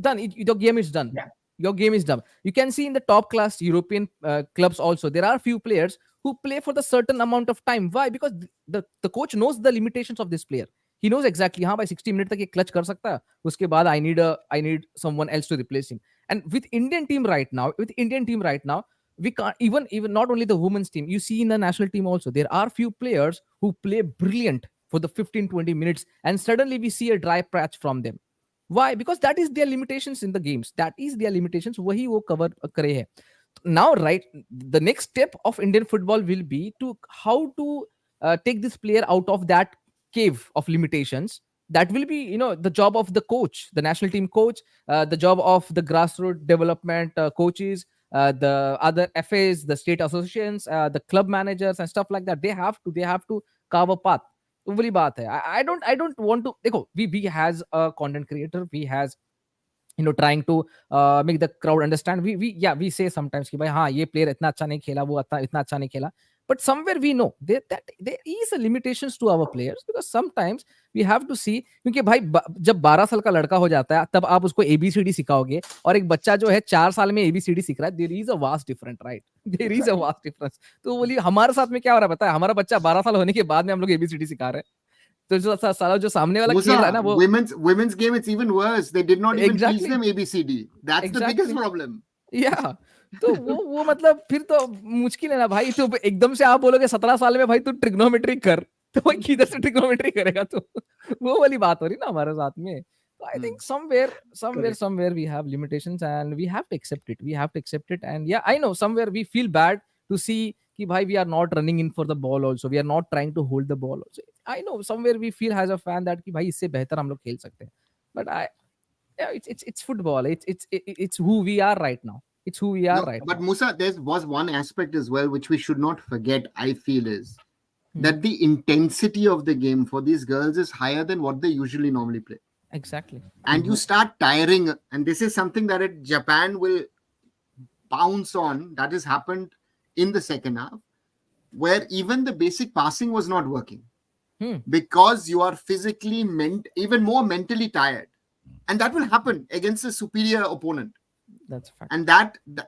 done. Your game is done. Yeah. Your game is done. You can see in the top class European clubs also, there are few players who play for the certain amount of time. Why? Because the coach knows the limitations of this player. He knows exactly, by 60 minutes तक ये clutch कर सकता है, उसके बाद I need someone else to replace him. And with Indian team right now, we can't even not only the women's team, you see in the national team also, there are few players who play brilliant for the 15-20 minutes, and suddenly we see a dry patch from them. Why? Because that is their limitations in the games. That is their limitations. वही वो cover करे है. Now, right, the next step of Indian football will be to how to take this player out of that cave of limitations. That will be, the job of the coach, the national team coach, the job of the grassroots development coaches, the other FAs, the state associations, the club managers and stuff like that. They have to carve a path. तो वही बात है. I don't want to, देखो, we has a content creator, we has trying to make the crowd understand. We say sometimes कि भाई हाँ ये player इतना अच्छा नहीं खेला, वो इतना अच्छा नहीं खेला, but somewhere we know that there is a limitations to our players, because sometimes we have to see, क्योंकि भाई जब 12 साल का लड़का हो जाता है तब आप उसको ABCD सिखाओगे, और एक बच्चा जो है 4 साल में ABCD सीख रहा है, there is a vast difference, right? There is a vast difference. तो बोलिए हमारे साथ में क्या हो रहा है पता है, हमारा बच्चा 12 साल होने के बाद में हम लोग ABCD सिखा रहे हैं, तो जो साला जो सामने वाला खेल रहा है ना वो women's game, it's even worse. They did not even teach them ABCD. That's the biggest problem. Yeah. तो वो मतलब फिर तो मुश्किल है ना भाई, तो एकदम से आप बोलोगे 17 साल में भाई तू ट्रिग्नोमेट्री कर, तो भाई किधर से ट्रिग्नोमेट्री करेगा, तो वो वाली बात हो रही ना हमारे साथ में. So I think somewhere we have limitations and we have to accept it. And yeah, I know somewhere we feel bad to see कि भाई we are not running in for the ball also, we are not trying to hold the ball also. I know somewhere we feel as a fan that कि भाई इससे बेहतर हम लोग खेल सकते हैं, but it's football, it's who we are right now. It's who we are right but now. Musa, there was one aspect as well which we should not forget, I feel, is that the intensity of the game for these girls is higher than what they usually normally play. Exactly. And you start tiring, and this is something that Japan will bounce on. That has happened in the second half, where even the basic passing was not working because you are physically even more mentally tired, and that will happen against a superior opponent. That's a fact.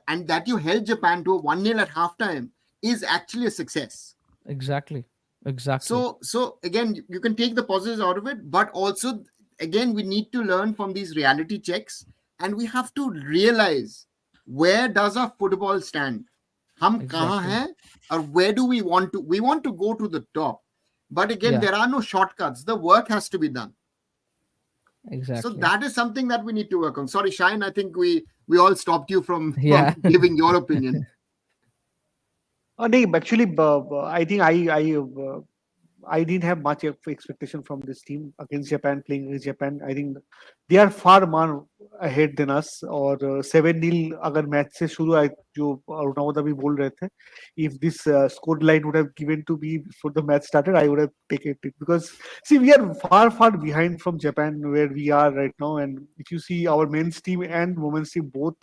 And that you held Japan to a 1-0 at halftime is actually a success. Exactly. So again, you can take the positives out of it, but also again we need to learn from these reality checks, and we have to realize, where does our football stand? हम कहाँ Exactly. हैं or where do we want to go to the top. But again, Yeah. there are no shortcuts. The work has to be done. So Exactly. that is something that we need to work on. Sorry, Shine, I think we all stopped you from Yeah. giving your opinion. No, actually, I think I didn't have much of expectation from this team against Japan, playing against Japan. I think they are far more ahead than us. और 7-0 अगर match से शुरू आए जो अरुणावत अभी बोल रहे थे, if this score line would have given to me before the match started, I would have taken it because see we are far behind from Japan where we are right now, and if you see our men's team and women's team both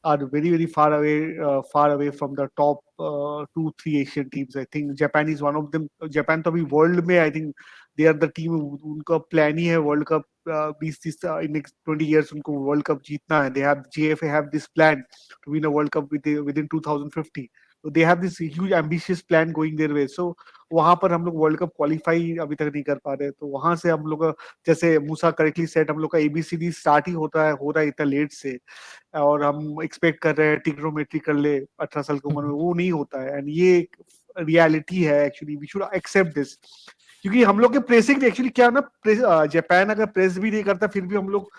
are very far away from the top 2-3 Asian teams. I think Japan is one of them. Japan तो अभी world में I think they are the team. उनका plan ही है world cup 20 in next 20 years उनको world cup जीतना है. They have JFA have this plan to win a World Cup within 2050. So they have this huge ambitious plan going their way. So वहां पर हम लोग world cup qualify अभी तक नहीं कर पा रहे. तो वहां से हम लोग का जैसे मूसा करेक्टली सेट हम लोग का ABCD स्टार्ट ही हो रहा है इतना लेट से, और हम एक्सपेक्ट कर रहे हैं ट्रिग्नोमेट्री कर ले 18 साल की उम्र में, वो नहीं होता है. एंड ये रियलिटी है actually, we should accept this. क्योंकि हम लोग के प्रेसिंग एक्चुअली क्या ना, जापान अगर प्रेस भी नहीं करता फिर भी हम लोग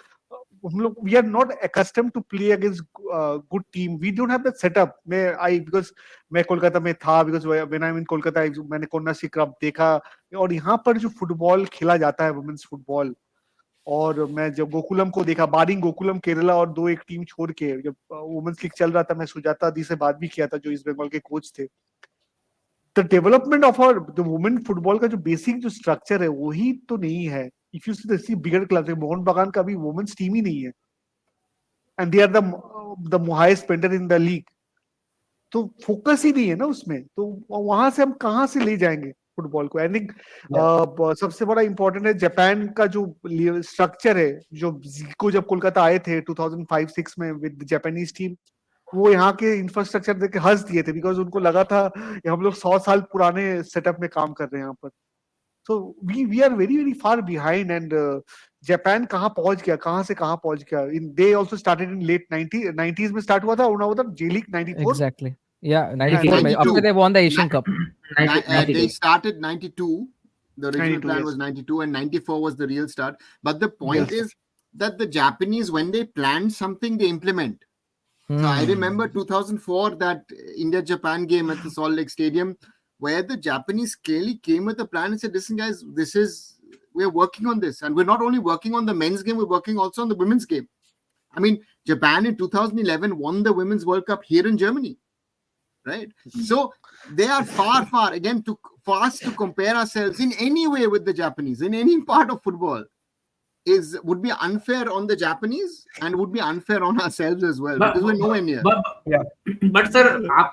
we are not accustomed to play against good team. We don't have that setup. Because मैं कोलकाता में था, because when I am in Kolkata मैंने कन्याश्री कप देखा, और यहाँ पर जो फुटबॉल खेला जाता है वुमेन्स फुटबॉल, और मैं जब गोकुलम को देखा, बारिंग गोकुलम केरला और 2-1 टीम छोड़ के, जब वुमेन्स लीग चल रहा था, मैं सुजाता दी से बात भी किया था जो ईस्ट बंगाल के कोच थे. The development of our the women football का जो बेसिक जो स्ट्रक्चर है वही तो नहीं है. If you see bigger club, Mohun Bagan का भी वुमेन्स टीम ही नहीं है, and they are the highest spender in the league. तो फोकस ही नहीं है ना उसमें, तो वहां से हम कहाँ से ले जाएंगे फुटबॉल को. आई थिंक सबसे बड़ा इंपॉर्टेंट है जापान का जो स्ट्रक्चर है. जो जीको जब कोलकाता आए थे 2005-6 में विद जापानीज टीम, वो यहाँ के इंफ्रास्ट्रक्चर देख के हंस दिए थे, बिकॉज उनको लगा था हम लोग 100 साल पुराने सेटअप में काम कर रहे हैं यहाँ पर. तो we are very far behind. And Japan कहाँ पहुंच गया, कहाँ से कहाँ पहुंच गया. In they also started in late 90s में स्टार्ट हुआ था, उन्होंने J League 94. Exactly. Yeah, 94. 92. After they won the Asian Cup. They started 92. The original 92, plan yes. was 92 and 94 was the real start. But the point is that the Japanese, when they plan something, they implement. So I remember 2004, that India-Japan game at the Salt Lake Stadium, where the Japanese clearly came with a plan and said, listen guys, we're working on this. And we're not only working on the men's game, we're working also on the women's game. I mean, Japan in 2011 won the Women's World Cup here in Germany, right? So they are far, again, for us to compare ourselves in any way with the Japanese, in any part of football, would be unfair on the Japanese and would be unfair on ourselves as well, because we're nowhere near. But sir आप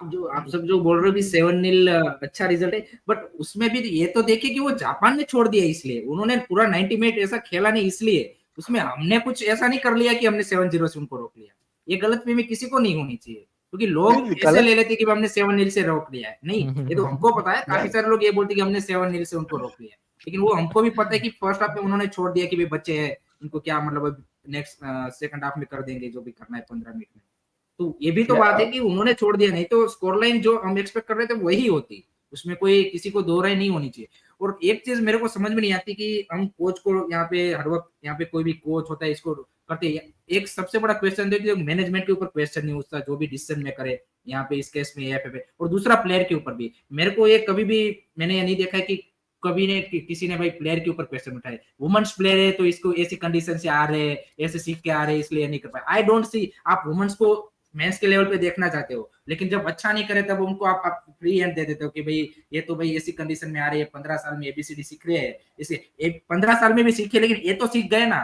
सब जो बोल रहे हो भी 7-0 अच्छा result है, but उसमें भी ये तो देखिए कि वो जापान ने छोड़ दिया, इसलिए उन्होंने पूरा 90 मिनट ऐसा खेला नहीं, इसलिए उसमें हमने कुछ ऐसा नहीं कर लिया कि हमने 7-0 से उनको रोक लिया. ये गलतफहमी किसी को नहीं होनी चाहिए, क्योंकि लोग ऐसे ले लेते कि हमने 7-0 से रोक लिया है. नहीं, ये तो हमको पता है. काफी सारे लोग ये बोलते कि हमने 7-0 से उनको रोक लिया, लेकिन वो हमको भी पता है कि फर्स्ट हाफ में उन्होंने छोड़ दिया कि भाई बच्चे हैं, उनको क्या मतलब नेक्स्ट सेकंड हाफ में कर देंगे जो भी करना है 15 मिनट में. तो ये भी तो बात है कि उन्होंने छोड़ दिया, नहीं तो स्कोर लाइन जो हम एक्सपेक्ट कर रहे थे वही होती, उसमें कोई किसी को दो राय नहीं होनी चाहिए. और एक चीज मेरे को समझ में नहीं आती कि हम कोच को यहाँ पे हर वक्त, यहाँ पे कोई भी कोच होता है इसको करते हैं. एक सबसे बड़ा क्वेश्चन देखिए, मैनेजमेंट के ऊपर क्वेश्चन नहीं उठता, जो भी डिसीजन में करे यहाँ पे इस केस में AFF है, और दूसरा प्लेयर के ऊपर भी. मेरे को ये कभी भी मैंने ये नहीं देखा है कि कभी ने किसी ने भाई प्लेयर के ऊपर क्वेश्चन उठाए. वुमेन्स प्लेयर है तो इसको ऐसी कंडीशन से आ रहे, ऐसे सीख के आ रहे, इसलिए नहीं कर पाए. आई डोंट सी, आप वुमेन्स को मेंस के लेवल पे देखना चाहते हो, लेकिन जब अच्छा नहीं करे तब उनको आप फ्री हैंड दे देते हो कि भाई ये तो भाई ऐसी कंडीशन में आ रही है, 15 साल में ABCD सीख रहे हैं, इसे 15 साल में भी सीखे, लेकिन ये तो सीख गए ना,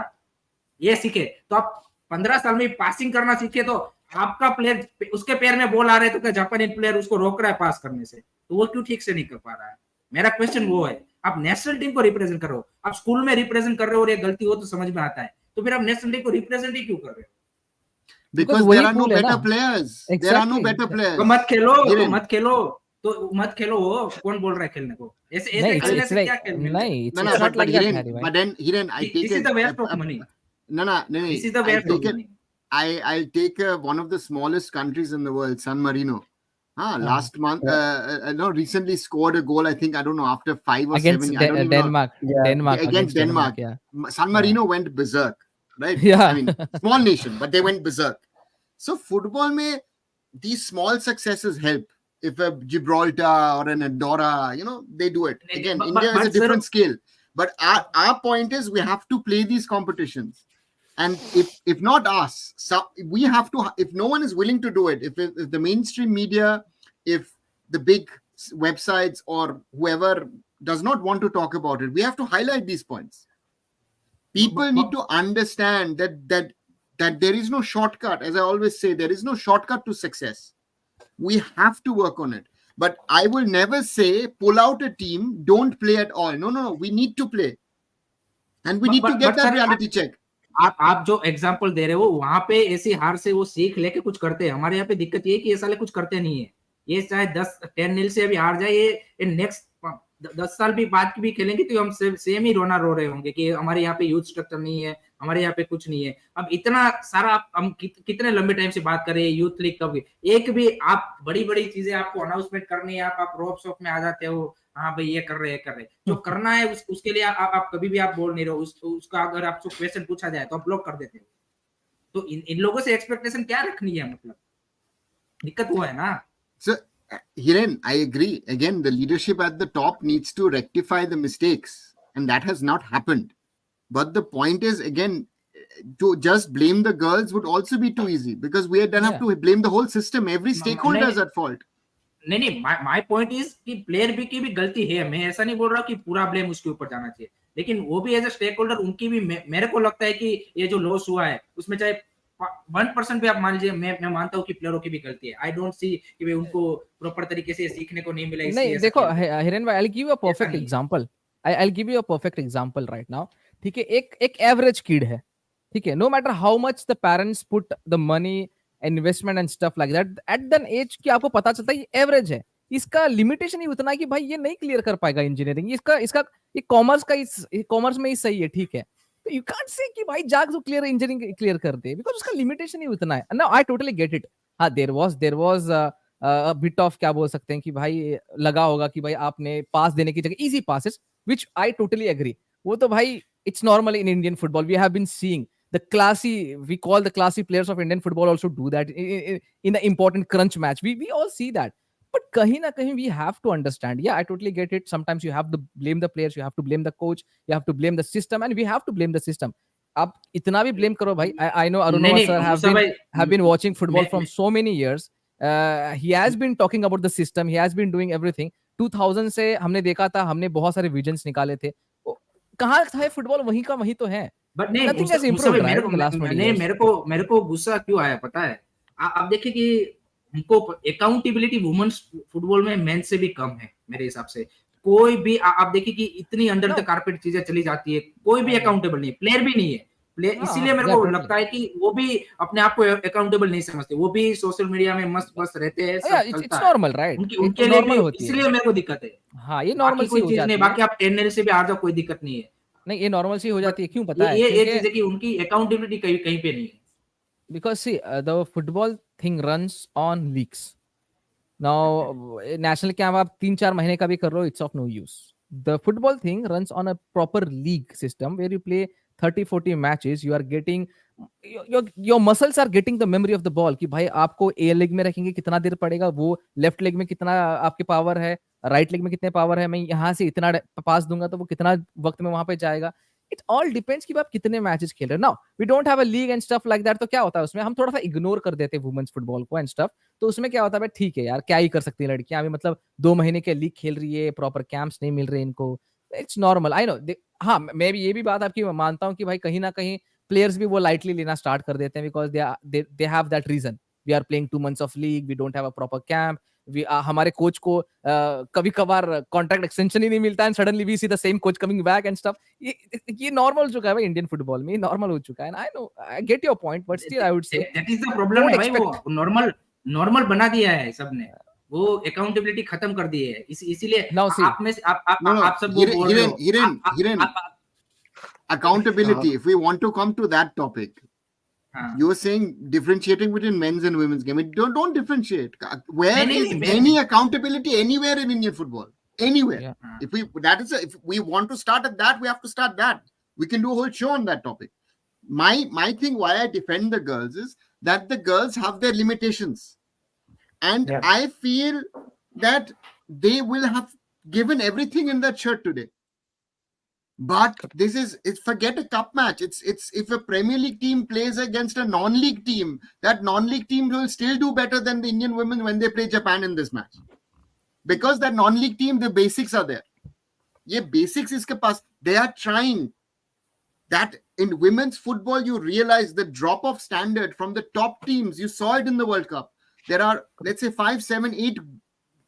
ये सीखे तो आप 15 साल में पासिंग करना सीखे, तो आपका प्लेयर उसके पैर में बॉल आ रहे तो क्या जापानी प्लेयर उसको रोक रहा है पास करने से, तो वो क्यों ठीक से नहीं कर पा रहा है. मेरा क्वेश्चन वो है. आप नेशनल टीम को रिप्रेजेंट कर रहे हो, आप स्कूल में रिप्रेजेंट कर रहे हो और ये गलती हो तो समझ में आता है, तो फिर आप नेशनल टीम को रिप्रेजेंट ही क्यों कर रहे हो? Because there are no better players. There are no better players. तो मत खेलो, तो मत खेलो. कौन बोल रहा है खेलने को? ऐसे खेलने से क्या खेलने? नहीं, it's not like that. But then Hiren, I take this is the waste of money. No. This is the waste of money. I'll take one of the smallest countries in the world, San Marino. Last month, no, recently scored a goal. I think, I don't know, after 5 or against 7. I don't even Denmark. Yeah. Denmark know. Against Denmark. Yeah. San Marino went berserk, right? Yeah. I mean, small nation, but they went berserk. So football may, these small successes help. If a Gibraltar or an Andorra, they do it. Again, India is a different scale. But our point is, we have to play these competitions. And if not us, we have to. If no one is willing to do it, if the mainstream media, if the big websites or whoever does not want to talk about it, we have to highlight these points. People need to understand that there is no shortcut. As I always say, there is no shortcut to success. We have to work on it. But I will never say pull out a team, don't play at all. No. We need to play, and we need to get that reality check. आप जो example दे रहे हो वहां पे ऐसी हार से वो सीख लेके कुछ करते हैं. हमारे यहाँ पे दिक्कत ये है कि ये साले कुछ करते नहीं है. ये चाहे 10-0 से अभी हार जाए, ये नेक्स्ट 10 साल भी बाद भी खेलेंगे तो हम सेम ही रोना रो रहे होंगे कि हमारे यहाँ पे यूथ स्ट्रक्चर नहीं है, हमारे यहाँ पे कुछ नहीं है. अब इतना सारा हम कितने लंबे टाइम से बात कर रहे हैं यूथ लीग कब, एक भी आप बड़ी चीजें आपको अनाउंसमेंट करनी है, आप रोप शॉप में आ जाते हो, हाँ भाई ये कर रहे जो करना है उसके लिए आप कभी भी आप बोल नहीं रहे हो. उसका अगर आपको क्वेश्चन पूछा जाए तो आप ब्लॉक कर देते हो. तो इन लोगों से एक्सपेक्टेशन क्या रखनी है, मतलब दिक्कत हुआ है ना. So, Hiren, I agree. Again, the leadership at the top needs to rectify the mistakes, and that has not happened. But the point is, again, to just blame the girls would also be too easy, because we then have to blame the whole system. Every stakeholder is at fault. नहीं, my point is कि player भी की भी गलती है. मैं ऐसा नहीं बोल रहा कि पूरा ब्लेम उसके ऊपर जाना चाहिए, लेकिन वो भी एज अ स्टेक होल्डर उनकी भी, मेरे को लगता है कि ये जो लॉस हुआ है उसमें चाहे 1% भी आप मान लीजिए, मैं मानता हूँ कि प्लेयरों की भी गलती है. आई डोंट सी कि भाई उनको प्रॉपर तरीके से सीखने को नहीं मिला. नहीं देखो हिरेन भाई, I will give you a perfect example. I will give you a perfect example right now. ठीक है, एक एवरेज किड है, ठीक है, no matter how much the parents put the money, investment and stuff like that, at the age कि आपको पता चलता है ये एवरेज है, इसका लिमिटेशन ही उतना है कि भाई ये नहीं क्लियर कर पाएगा इंजीनियरिंग, इसका ये कॉमर्स में ही सही है, ठीक है. तो यू कांट से कि भाई जाग जो क्लियर इंजीनियरिंग क्लियर कर दे, बिकॉज उसका लिमिटेशन ही उतना है. Now I totally get it. हाँ, देयर वाज बिट ऑफ, क्या बोल सकते हैं कि भाई लगा होगा कि भाई आपने पास देने की जगह easy passes, which I totally agree. वो तो भाई it's normal in Indian football. We have been seeing the classy, we call the classy players of Indian football also do that in the important crunch match. We all see that. But kahin na kahin we have to understand. Yeah, I totally get it. Sometimes you have to blame the players, you have to blame the coach, you have to blame the system, and we have to blame the system. Ab itna bhi blame karo bhai. I know Arunova sir have been watching football from so many years. He has been talking about the system, he has been doing everything. 2000 से हमने देखा था, हमने बहुत सारे visions निकाले थे. कहाँ है फुटबॉल, वहीं का वहीं तो है. बट नहीं, मेरे को गुस्सा क्यों आया पता है. आप देखिए कि हमको अकाउंटेबिलिटी वुमेन्स फुटबॉल में मेन से भी कम है मेरे हिसाब से. कोई भी आप देखिए कि इतनी अंडर द कारपेट चीजें चली जाती है, कोई भी अकाउंटेबल नहीं, प्लेयर भी नहीं है. इसीलिए मेरे को लगता है कि वो भी अपने आप को अकाउंटेबल नहीं समझते, वो भी सोशल मीडिया में मस्त रहते हैं, सब चलता है. नॉर्मल, राइट, उनके लिए भी इसलिए मेरे को दिक्कत है. हाँ, ये नॉर्मल सी चीज नहीं. बाकी आप 10-0 से भी आ जाओ, कोई दिक्कत नहीं है. नहीं, ये नॉर्मल सी हो जाती है. क्यों पता है? ये चीज है कि उनकी अकाउंटेबिलिटी कहीं पे नहीं है. Because see, the football thing runs on leagues. Now, national camp आप 3-4 महीने का भी कर रहे हो, it's of no use. The football thing runs on a proper league system where you play 30-40 matches. You are getting your muscles are getting the memory of the ball. कि भाई आपको A लेग में रखेंगे कितना देर पड़ेगा, वो left leg में कितना आपके पावर है, राइट लेग में कितने पावर है, मैं यहाँ से इतना पास दूंगा तो वो कितना वक्त में वहां पे जाएगा. इट ऑल डिपेंड्स कि आप कितने मैचेस खेल रहे हो. Now we don't have a league and stuff like that. तो क्या होता है उसमें, हम थोड़ा सा इग्नोर कर देते हैं वुमेन्स फुटबॉल को एंड स्टफ. तो उसमें क्या होता है, ठीक है यार, क्या ही कर सकती है लड़कियां, अभी मतलब 2 महीने के लीग खेल रही है, प्रॉपर कैंप्स नहीं मिल रहे इनको, इट्स नॉर्मल. I know. हाँ, मैं भी ये भी बात आपकी मानता हूँ कि भाई कहीं ना कहीं प्लेयर्स भी वो लाइटली लेना स्टार्ट कर देते हैं, because they have that reason. We are playing 2 months of league, we don't have a proper camp. हमारे कोच को कभी कभार कॉन्ट्रैक्ट एक्सटेंशन ही नहीं मिलता है, suddenly we see the same coach coming back and stuff. ये नॉर्मल हो चुका है भाई इंडियन फुटबॉल में, नॉर्मल हो चुका है. I know, I get your point, but still I would say that is the problem है भाई. वो नॉर्मल बना दिया है सबने, वो अकाउंटेबिलिटी खत्म कर दी है. इसीलिए आप में आप सब बोल रहे हो accountability. If we want to come to that topic, You were saying differentiating between men's and women's game. Don't differentiate. Where नहीं, is नहीं, any accountability anywhere in Indian football? Anywhere. Yeah. If we want to start at that, we have to start that. We can do a whole show on that topic. My thing why I defend the girls is that the girls have their limitations. And I feel that they will have given everything in that shirt today. But it's forget a cup match. It's if a Premier League team plays against a non-league team, that non-league team will still do better than the Indian women when they play Japan in this match. Because that non-league team, the basics are there. Yeah, basics is pass. They are trying. That in women's football, you realize the drop of standard from the top teams. You saw it in the World Cup. There are, let's say, 5, 7, 8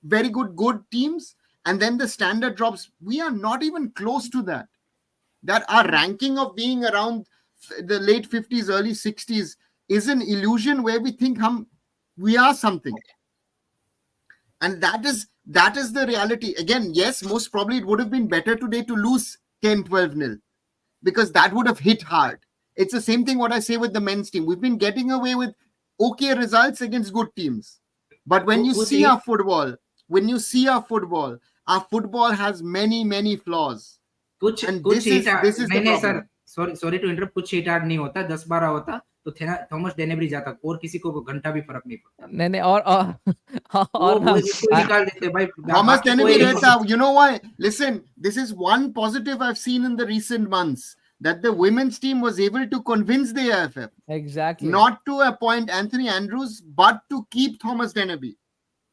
very good teams, and then the standard drops. We are not even close to that. That our ranking of being around the late 50s, early 60s is an illusion where we think we are something. And that is the reality. Again, yes, most probably it would have been better today to lose 10-12-0 because that would have hit hard. It's the same thing what I say with the men's team. We've been getting away with okay results against good teams. But when you see our football, our football has many, many flaws. कुछ hit नहीं sir sorry to interrupt कुछ hit hard नहीं होता 10-12 होता तो Thomas डेनेबरी जाता और किसी को घंटा भी फर्क नहीं पड़ता नहीं और इसको निकाल देते भाई थॉमस डेनेबरी रहता you know why listen this is one positive I've seen in the recent months that the women's team was able to convince the AFF exactly not to appoint Anthony Andrews but to keep Thomas Dennerby.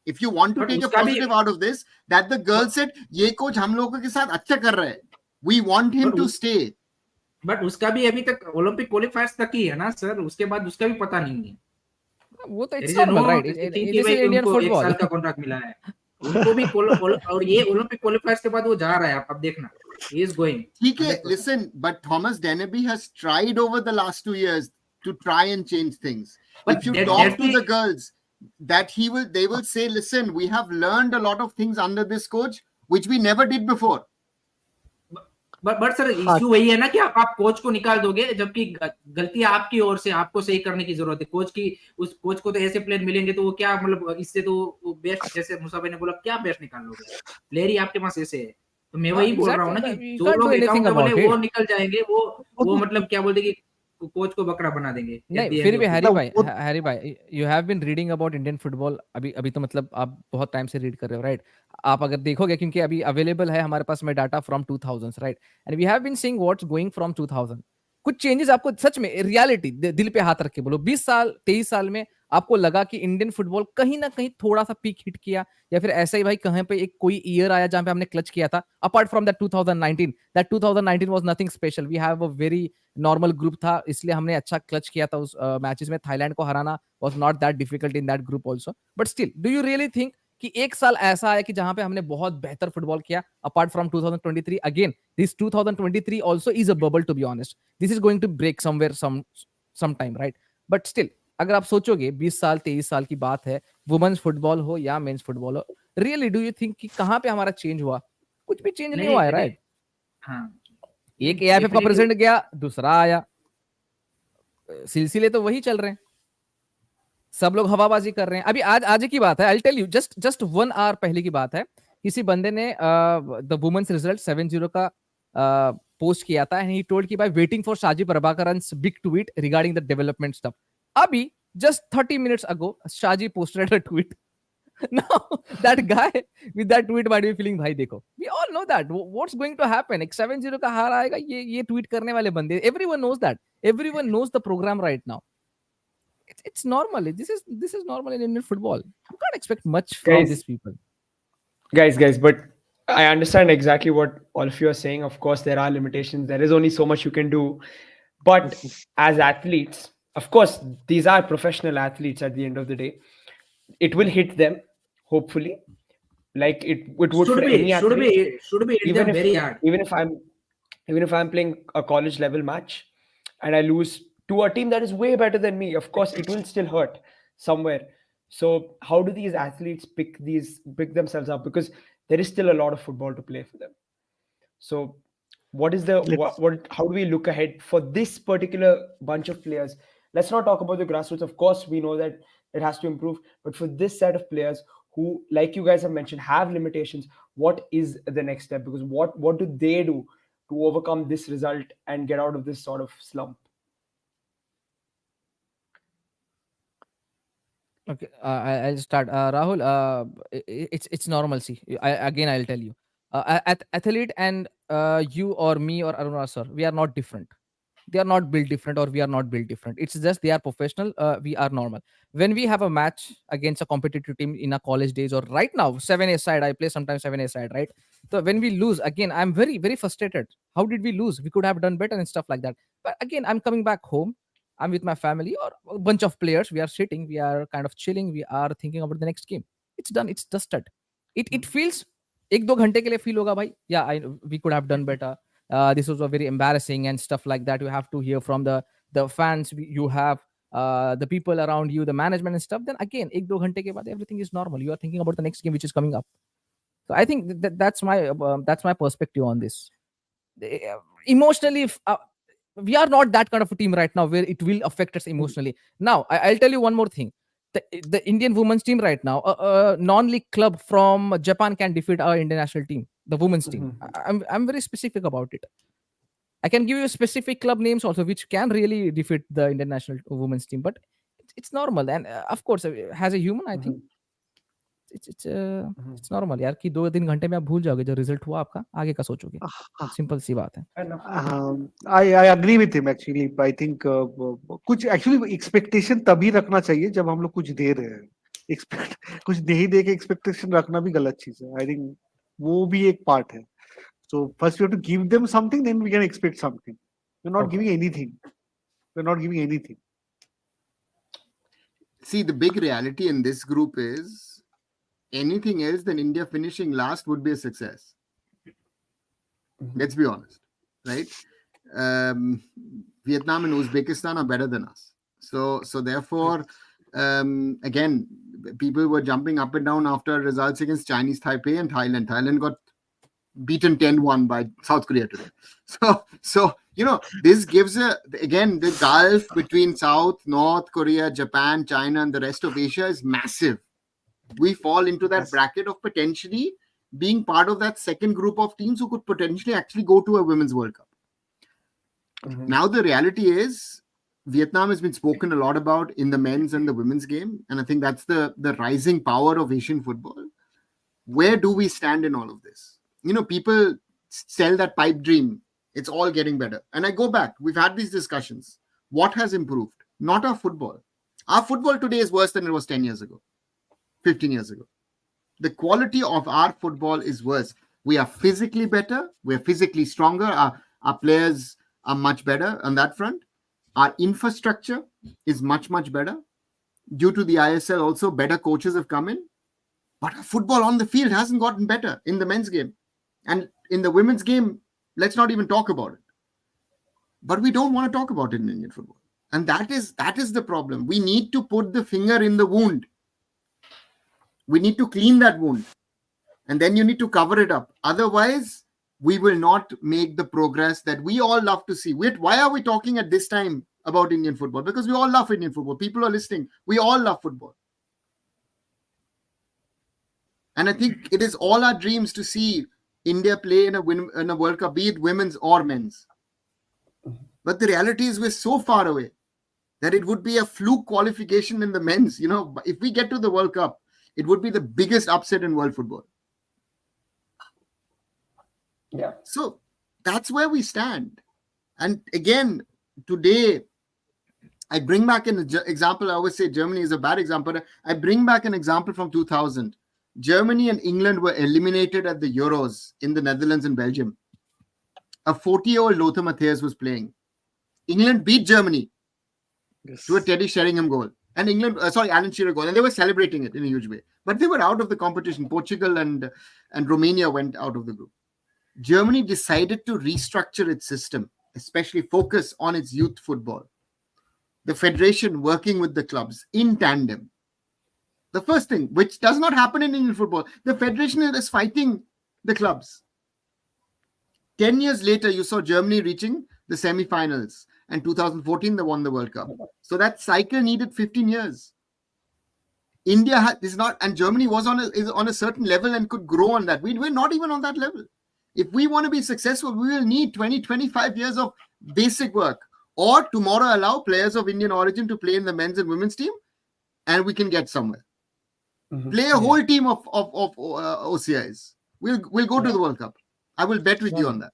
If you want to take a positive out of this, that the girl said ये coach हम लोगों के साथ अच्छा कर रहा है. We want him to stay. But उसका भी अभी तक ओलंपिक क्वालिफायर्स तक ही है ना सर, उसके बाद उसका भी पता नहीं है. वो तो it's normal right, it is Indian football. 1 साल का कॉन्ट्रैक्ट मिला है उनको भी और ये ओलंपिक क्वालिफायर्स के बाद वो जा रहा है. आप देखना, he is going. ठीक है, listen, but Thomas Dennerby has tried over the last 2 years to try and change things. But if you talk to the girls, that they will say, listen, we have learned a lot of things under this coach which we never did before. But sir issue वही है ना कि आप coach को निकाल दोगे जबकि गलती आपकी ओर से, आपको सही करने की जरूरत है. कोच की, उस कोच को तो ऐसे प्लेयर मिलेंगे तो वो क्या, मतलब इससे तो बेस्ट, जैसे मुसा भाई ने बोला, क्या बेस्ट निकाल लोगे? प्लेयर ही आपके पास ऐसे है. तो मैं वही बोल रहा हूँ ना कि जो लोग अकाउंटेबल है वो निकल जाएंगे, वो मतलब क्या बोलते कि कोच को बकरा बना देंगे. नहीं, फिर भी हैरी भाई you have been reading about Indian football. अभी तो मतलब आप बहुत टाइम से रीड कर रहे हो, राइट? आप अगर देखोगे, क्योंकि अभी अवेलेबल है हमारे पास में data from 2000s, right? And we have been seeing what's going from 2000. कुछ चेंजेस आपको सच में रियलिटी दिल पे हाथ रख के बोलो, 20 साल 23 साल में आपको लगा कि इंडियन फुटबॉल कहीं ना कहीं थोड़ा सा पीक हिट किया, या फिर ऐसा ही भाई कहीं पे एक कोई ईयर आया जहां पे हमने क्लच किया था? Apart from that 2019 was nothing special. We have a very normal group था, इसलिए हमने अच्छा क्लच किया था उस मैचेस में. थाईलैंड को हराना was not that difficult in that group also. But still, do you really think कि एक साल ऐसा है कि जहां पे हमने बहुत बेहतर फुटबॉल किया apart from 2023? Again this 2023 also is a bubble, to be honest. This is going to break somewhere some time, right? But still, अगर आप सोचोगे 20 साल 23 साल की बात है, वुमेन्स फुटबॉल हो या मेंस फुटबॉल हो, रियली डू यू थिंक कि कहां पे हमारा चेंज हुआ? कुछ भी चेंज नहीं हुआ है, राइट? हाँ, एक एआईएफ का प्रेसिडेंट गया, दूसरा आया, सिलसिले तो वही चल रहे हैं, सब लोग हवाबाजी कर रहे हैं. अभी आज की बात है, I tell you, just 1 hour पहले की बात है. किसी बंदे ने द वुमेन्स रिजल्ट 7-0 का पोस्ट किया था, एंड ही टोल्ड कि भाई waiting for Shaji Prabhakaran's big tweet regarding the development stuff. अभी just 30 minutes ago Shaji posted a tweet. Now that guy with that tweet might be feeling, भाई देखो, we all know that what's going to happen. एक 7-0 का हार आएगा, ये tweet करने वाले बंदे, everyone knows that, everyone knows the program right now. It's normal. This is normal in Indian football. You can't expect much from these people. Guys, but I understand exactly what all of you are saying. Of course, there are limitations. There is only so much you can do. But as athletes, of course, these are professional athletes at the end of the day. It will hit them, hopefully, like it would for any athlete. Should be hit them very hard. Even if I'm playing a college level match and I lose to a team that is way better than me, of course, it will still hurt somewhere. So how do these athletes pick themselves up? Because there is still a lot of football to play for them. So what is how do we look ahead for this particular bunch of players? Let's not talk about the grassroots. Of course, we know that it has to improve, but for this set of players who, like you guys have mentioned, have limitations, what is the next step? Because what do they do to overcome this result and get out of this sort of slump? Okay, I'll start. Rahul, it's normalcy. I'll tell you, athlete and you or me or Aruna sir, we are not different. They are not built different, or we are not built different. It's just they are professional. We are normal. When we have a match against a competitive team in a college days, or right now 7A side, I play sometimes 7A side, right? So when we lose again, I'm very frustrated. How did we lose? We could have done better and stuff like that. But again, I'm coming back home. I'm with my family or a bunch of players. We are sitting, we are kind of chilling, we are thinking about the next game. It's done, it's dusted. It feels एक दो घंटे के लिए feel होगा भाई, yeah, we could have done better. This was a very embarrassing and stuff like that. You have to hear from the fans, you have the people around you, the management and stuff. Then again, ek do ghante ke baad, everything is normal. You are thinking about the next game which is coming up. So I think that's my perspective on this. Emotionally, we are not that kind of a team right now where it will affect us emotionally. Now I'll tell you one more thing. The Indian women's team right now, a non-league club from Japan can defeat our international team, the women's team. I'm very specific about it. I can give you specific club names also which can really defeat the international women's team, but it's normal. And of course, as a human, I think it's normal यार कि 2-3 घंटे में आप भूल जाओगे जो result हुआ आपका, आगे का सोचोगे. सिंपल सी बात है. I agree with him actually. I think कुछ actually expectation तभी रखना चाहिए जब हम लोग कुछ दे रहे हैं. कुछ नहीं दे के expectation रखना भी गलत चीज है. I think वो भी एक part है. So first we have to give them something, then we can expect something. We're not giving anything. We're not giving anything. See, the big reality in this group is anything else than India finishing last would be a success. Let's be honest, right? Vietnam and Uzbekistan are better than us. So therefore, again, people were jumping up and down after results against Chinese Taipei and Thailand. Thailand got beaten 10-1 by South Korea today. So this gives again, the gulf between South, North Korea, Japan, China, and the rest of Asia is massive. We fall into that bracket of potentially being part of that second group of teams who could potentially actually go to a Women's World Cup. Now the reality is Vietnam has been spoken a lot about in the men's and the women's game, and I think that's the rising power of Asian football. Where do we stand in all of this? People sell that pipe dream. It's all getting better. And I go back. We've had these discussions. What has improved? Not our football. Our football today is worse than it was 10 years ago, 15 years ago. The quality of our football is worse. We are physically better. We are physically stronger. Our players are much better on that front. Our infrastructure is much, much better. Due to the ISL also, better coaches have come in. But our football on the field hasn't gotten better in the men's game. And in the women's game, let's not even talk about it. But we don't want to talk about it in Indian football. And that is the problem. We need to put the finger in the wound. We need to clean that wound. And then you need to cover it up. Otherwise, we will not make the progress that we all love to see. Why are we talking at this time about Indian football? Because we all love Indian football. People are listening. We all love football. And I think it is all our dreams to see India play in a World Cup, be it women's or men's. But the reality is we're so far away that it would be a fluke qualification in the men's. If we get to the World Cup, it would be the biggest upset in world football. Yeah. So that's where we stand. And again, today, I bring back an example. I always say Germany is a bad example. I bring back an example from 2000. Germany and England were eliminated at the Euros in the Netherlands and Belgium. A 40-year-old Lothar Matthäus was playing. England beat Germany to a Teddy Sheringham goal. And Alan Shearer goal. And they were celebrating it in a huge way. But they were out of the competition. Portugal and Romania went out of the group. Germany decided to restructure its system, especially focus on its youth football. The federation working with the clubs in tandem. The first thing, which does not happen in Indian football, the federation is fighting the clubs. 10 years later, you saw Germany reaching the semi-finals. and 2014 they won the World Cup. So that cycle needed 15 years. India is not, and Germany is on a certain level and could grow on that. We're not even on that level. If we want to be successful, we will need 20-25 years of basic work, or tomorrow allow players of Indian origin to play in the men's and women's team, and we can get somewhere. Play a whole team of OCIs. We'll go to the World Cup. I will bet with you on that.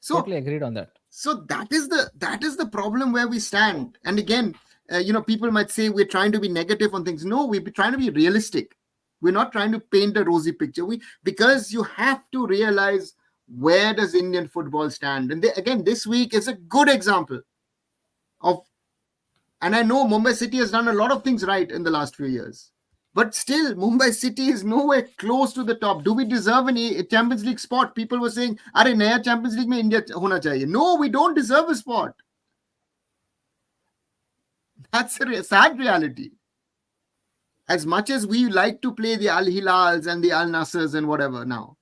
So Totally agreed on that. So that is the problem where we stand. And again, people might say we're trying to be negative on things. No, we're trying to be realistic. We're not trying to paint a rosy picture. Because you have to realize, where does Indian football stand? And again, this week is a good example of, and I know Mumbai City has done a lot of things right in the last few years. But still, Mumbai City is nowhere close to the top. Do we deserve a Champions League spot? People were saying, "Are naya Champions League mein India hona chahiye." No, we don't deserve a spot. That's a sad reality. As much as we like to play the Al Hilals and the Al Nassrs and whatever now,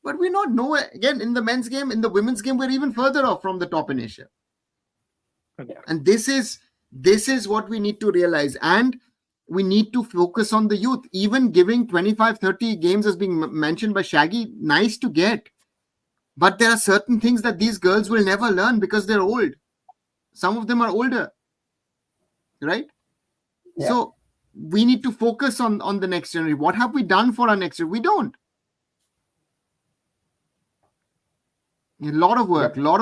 but we're not nowhere. Again, in the men's game, in the women's game, we're even further off from the top in Asia. And this is what we need to realize. And we need to focus on the youth. Even giving 25-30 games as being mentioned by Shaggy, nice to get. But there are certain things that these girls will never learn because they're old. Some of them are older. Right? Yeah. So we need to focus on the next generation. What have we done for our next generation? We don't. A lot of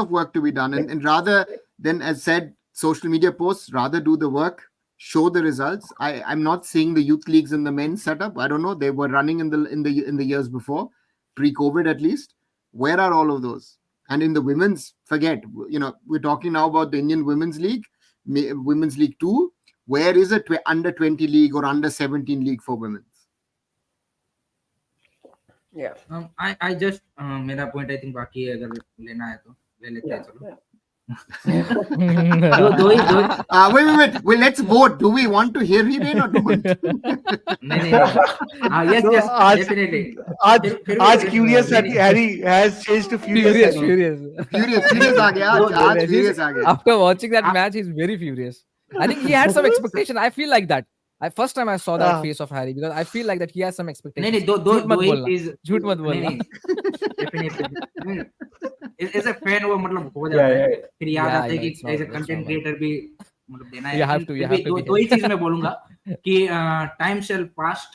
work to be done. And rather than, as said, social media posts, rather do the work, show the results. I'm not seeing the youth leagues in the men's setup. I don't know. They were running in the years before, pre-COVID at least. Where are all of those? And in the women's, forget. We're talking now about the Indian Women's League, Women's League 2. Where is a under 20 league or under 17 league for women? Yeah. I just मेरा point I think बाकी है, अगर लेना है तो ले लेते हैं चलो. Wait. Well, let's vote. Do we want to hear Hiren or don't? Yes, definitely. आज curious Harry has changed to furious. Furious आ गया. Furious आ गया. After watching that match, he's very furious. I think he had some expectation. I feel like that. First time I saw that face of Harry, because I feel like that he has some expectation. नहीं, झूठ मत बोलना. Definitely. As a fan वो मतलब हो जाता है. फिर याद आता है कि as a content creator भी मतलब देना है. You have to. दो ही चीज मैं बोलूंगा कि time shall past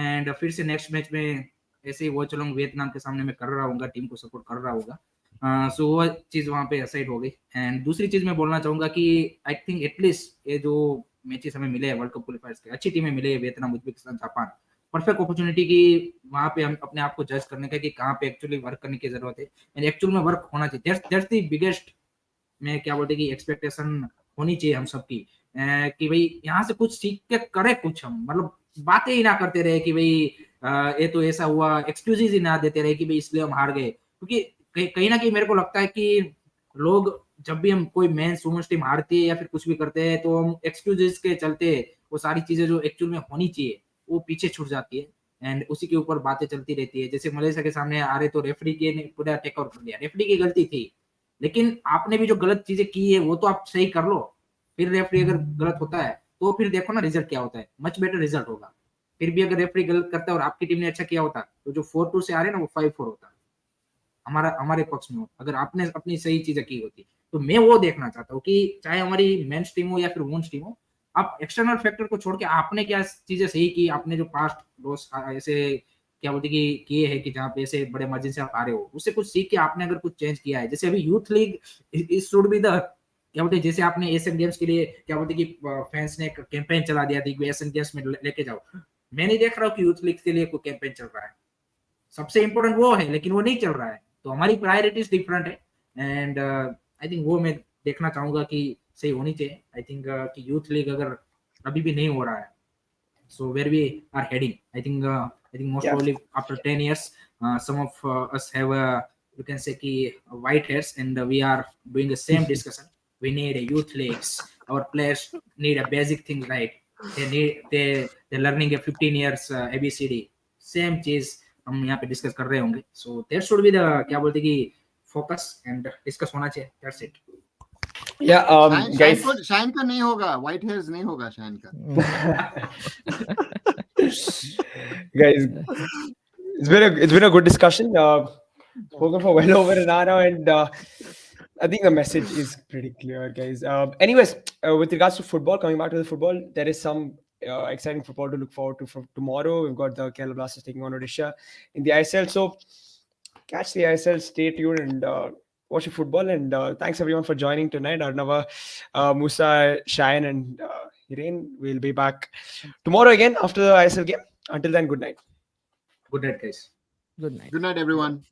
and फिर से next match में ऐसे ही वो चलूंगा वियतनाम के सामने मैं कर रहा हूँगा, टीम को सपोर्ट कर रहा होगा. सो वो चीज वहां पे असाइड हो गई. एंड दूसरी चीज मैं बोलना चाहूंगा कि आई थिंक एटलीस्ट ये जो मैचेस हमें मिले हैं वर्ल्ड कप क्वालिफायर्स के, अच्छी टीमें मिले हैं, Vietnam, Uzbekistan, Japan, perfect opportunity की वहां पे हम अपने आप को जज करने का कि कहाँ पे एक्चुअली वर्क करने की जरूरत है एंड एक्चुअल में वर्क होना चाहिए. दैट्स द बिगेस्ट, मैं क्या बोलते कि एक्सपेक्टेशन होनी चाहिए हम सबकी कि भाई यहाँ से कुछ सीख के करे कुछ, हम मतलब बातें ही ना करते रहे कि भाई ये तो ऐसा हुआ, एक्सक्यूजेस ही ना देते रहे कि भाई इसलिए हम हार गए. क्योंकि कहीं ना कहीं मेरे को लगता है कि लोग जब भी हम कोई मेंस वुमेन्स टीम हारती है या फिर कुछ भी करते हैं तो हम एक्सक्यूजेस के चलते वो सारी चीजें जो एक्चुअल में होनी चाहिए वो पीछे छूट जाती है एंड उसी के ऊपर बातें चलती रहती है. जैसे मलेशिया के सामने आ रहे तो रेफरी के ने पूरा टेक आउट कर दिया, रेफरी की गलती थी, लेकिन आपने भी जो गलत चीजें की है वो तो आप सही कर लो. फिर रेफरी अगर गलत होता है तो फिर देखो ना रिजल्ट क्या होता है, मच बेटर रिजल्ट होगा. फिर भी अगर रेफरी गलत करता है और आपकी टीम ने अच्छा किया होता तो जो 4-2 से आ रहे ना वो 5-4 होता, हमारे पक्ष में हो, अगर आपने अपनी सही चीजें की होती. तो मैं वो देखना चाहता हूँ कि चाहे हमारी मेंस टीम हो या फिर वुमेन्स टीम हो, आप एक्सटर्नल फैक्टर को छोड़ के आपने क्या चीजें सही की, आपने जो पास्ट लॉस ऐसे क्या बोलते कि किए हैं कि जहाँ पे ऐसे बड़े मार्जिन से आप आ रहे हो, उससे कुछ सीख के आपने अगर कुछ चेंज किया है. जैसे अभी youth league is should be the क्या बोलते जैसे आपने एशियन गेम्स के लिए क्या बोलते कि फैंस ने कैंपेन चला दिया था कि एशियन गेम्स में लेके जाओ. मैं नहीं देख रहा हूँ कि यूथ लीग के लिए कोई कैंपेन चल रहा है. सबसे इंपॉर्टेंट वो है लेकिन वो नहीं चल रहा है, तो हमारी प्रायोरिटीज डिफरेंट है. एंड आई थिंक वो मैं देखना चाहूंगा कि सही होनी चाहिए. आई थिंक कि यूथ लीग अगर अभी भी नहीं हो रहा है, so where we are heading, I think most probably after 10 years some of us have you can say कि white hairs and we are doing the same discussion. We need a youth leagues, our players need a basic thing, right? they're learning a 15 years ABCD, same चीज हम यहाँ पे discuss कर रहे होंगे. So that should be the क्या बोलते कि फोकस एंड डिस्कस होना चाहिए. That's it. Yeah, guys. Shine का नहीं होगा, white hairs नहीं होगा शाइन का. Guys, it's been a good discussion. Spoken for well over an hour now, and I think the message is pretty clear, guys. Anyways, with regards to football, coming back to the football, there is some exciting football to look forward to for tomorrow. We've got the Kerala Blasters taking on Odisha in the ISL. So catch the ISL, stay tuned, and watch the football. And thanks everyone for joining tonight. Arnava, Musa, Shayan, and Hiren. We'll be back tomorrow again after the ISL game. Until then, good night. Good night, guys. Good night. Good night, everyone.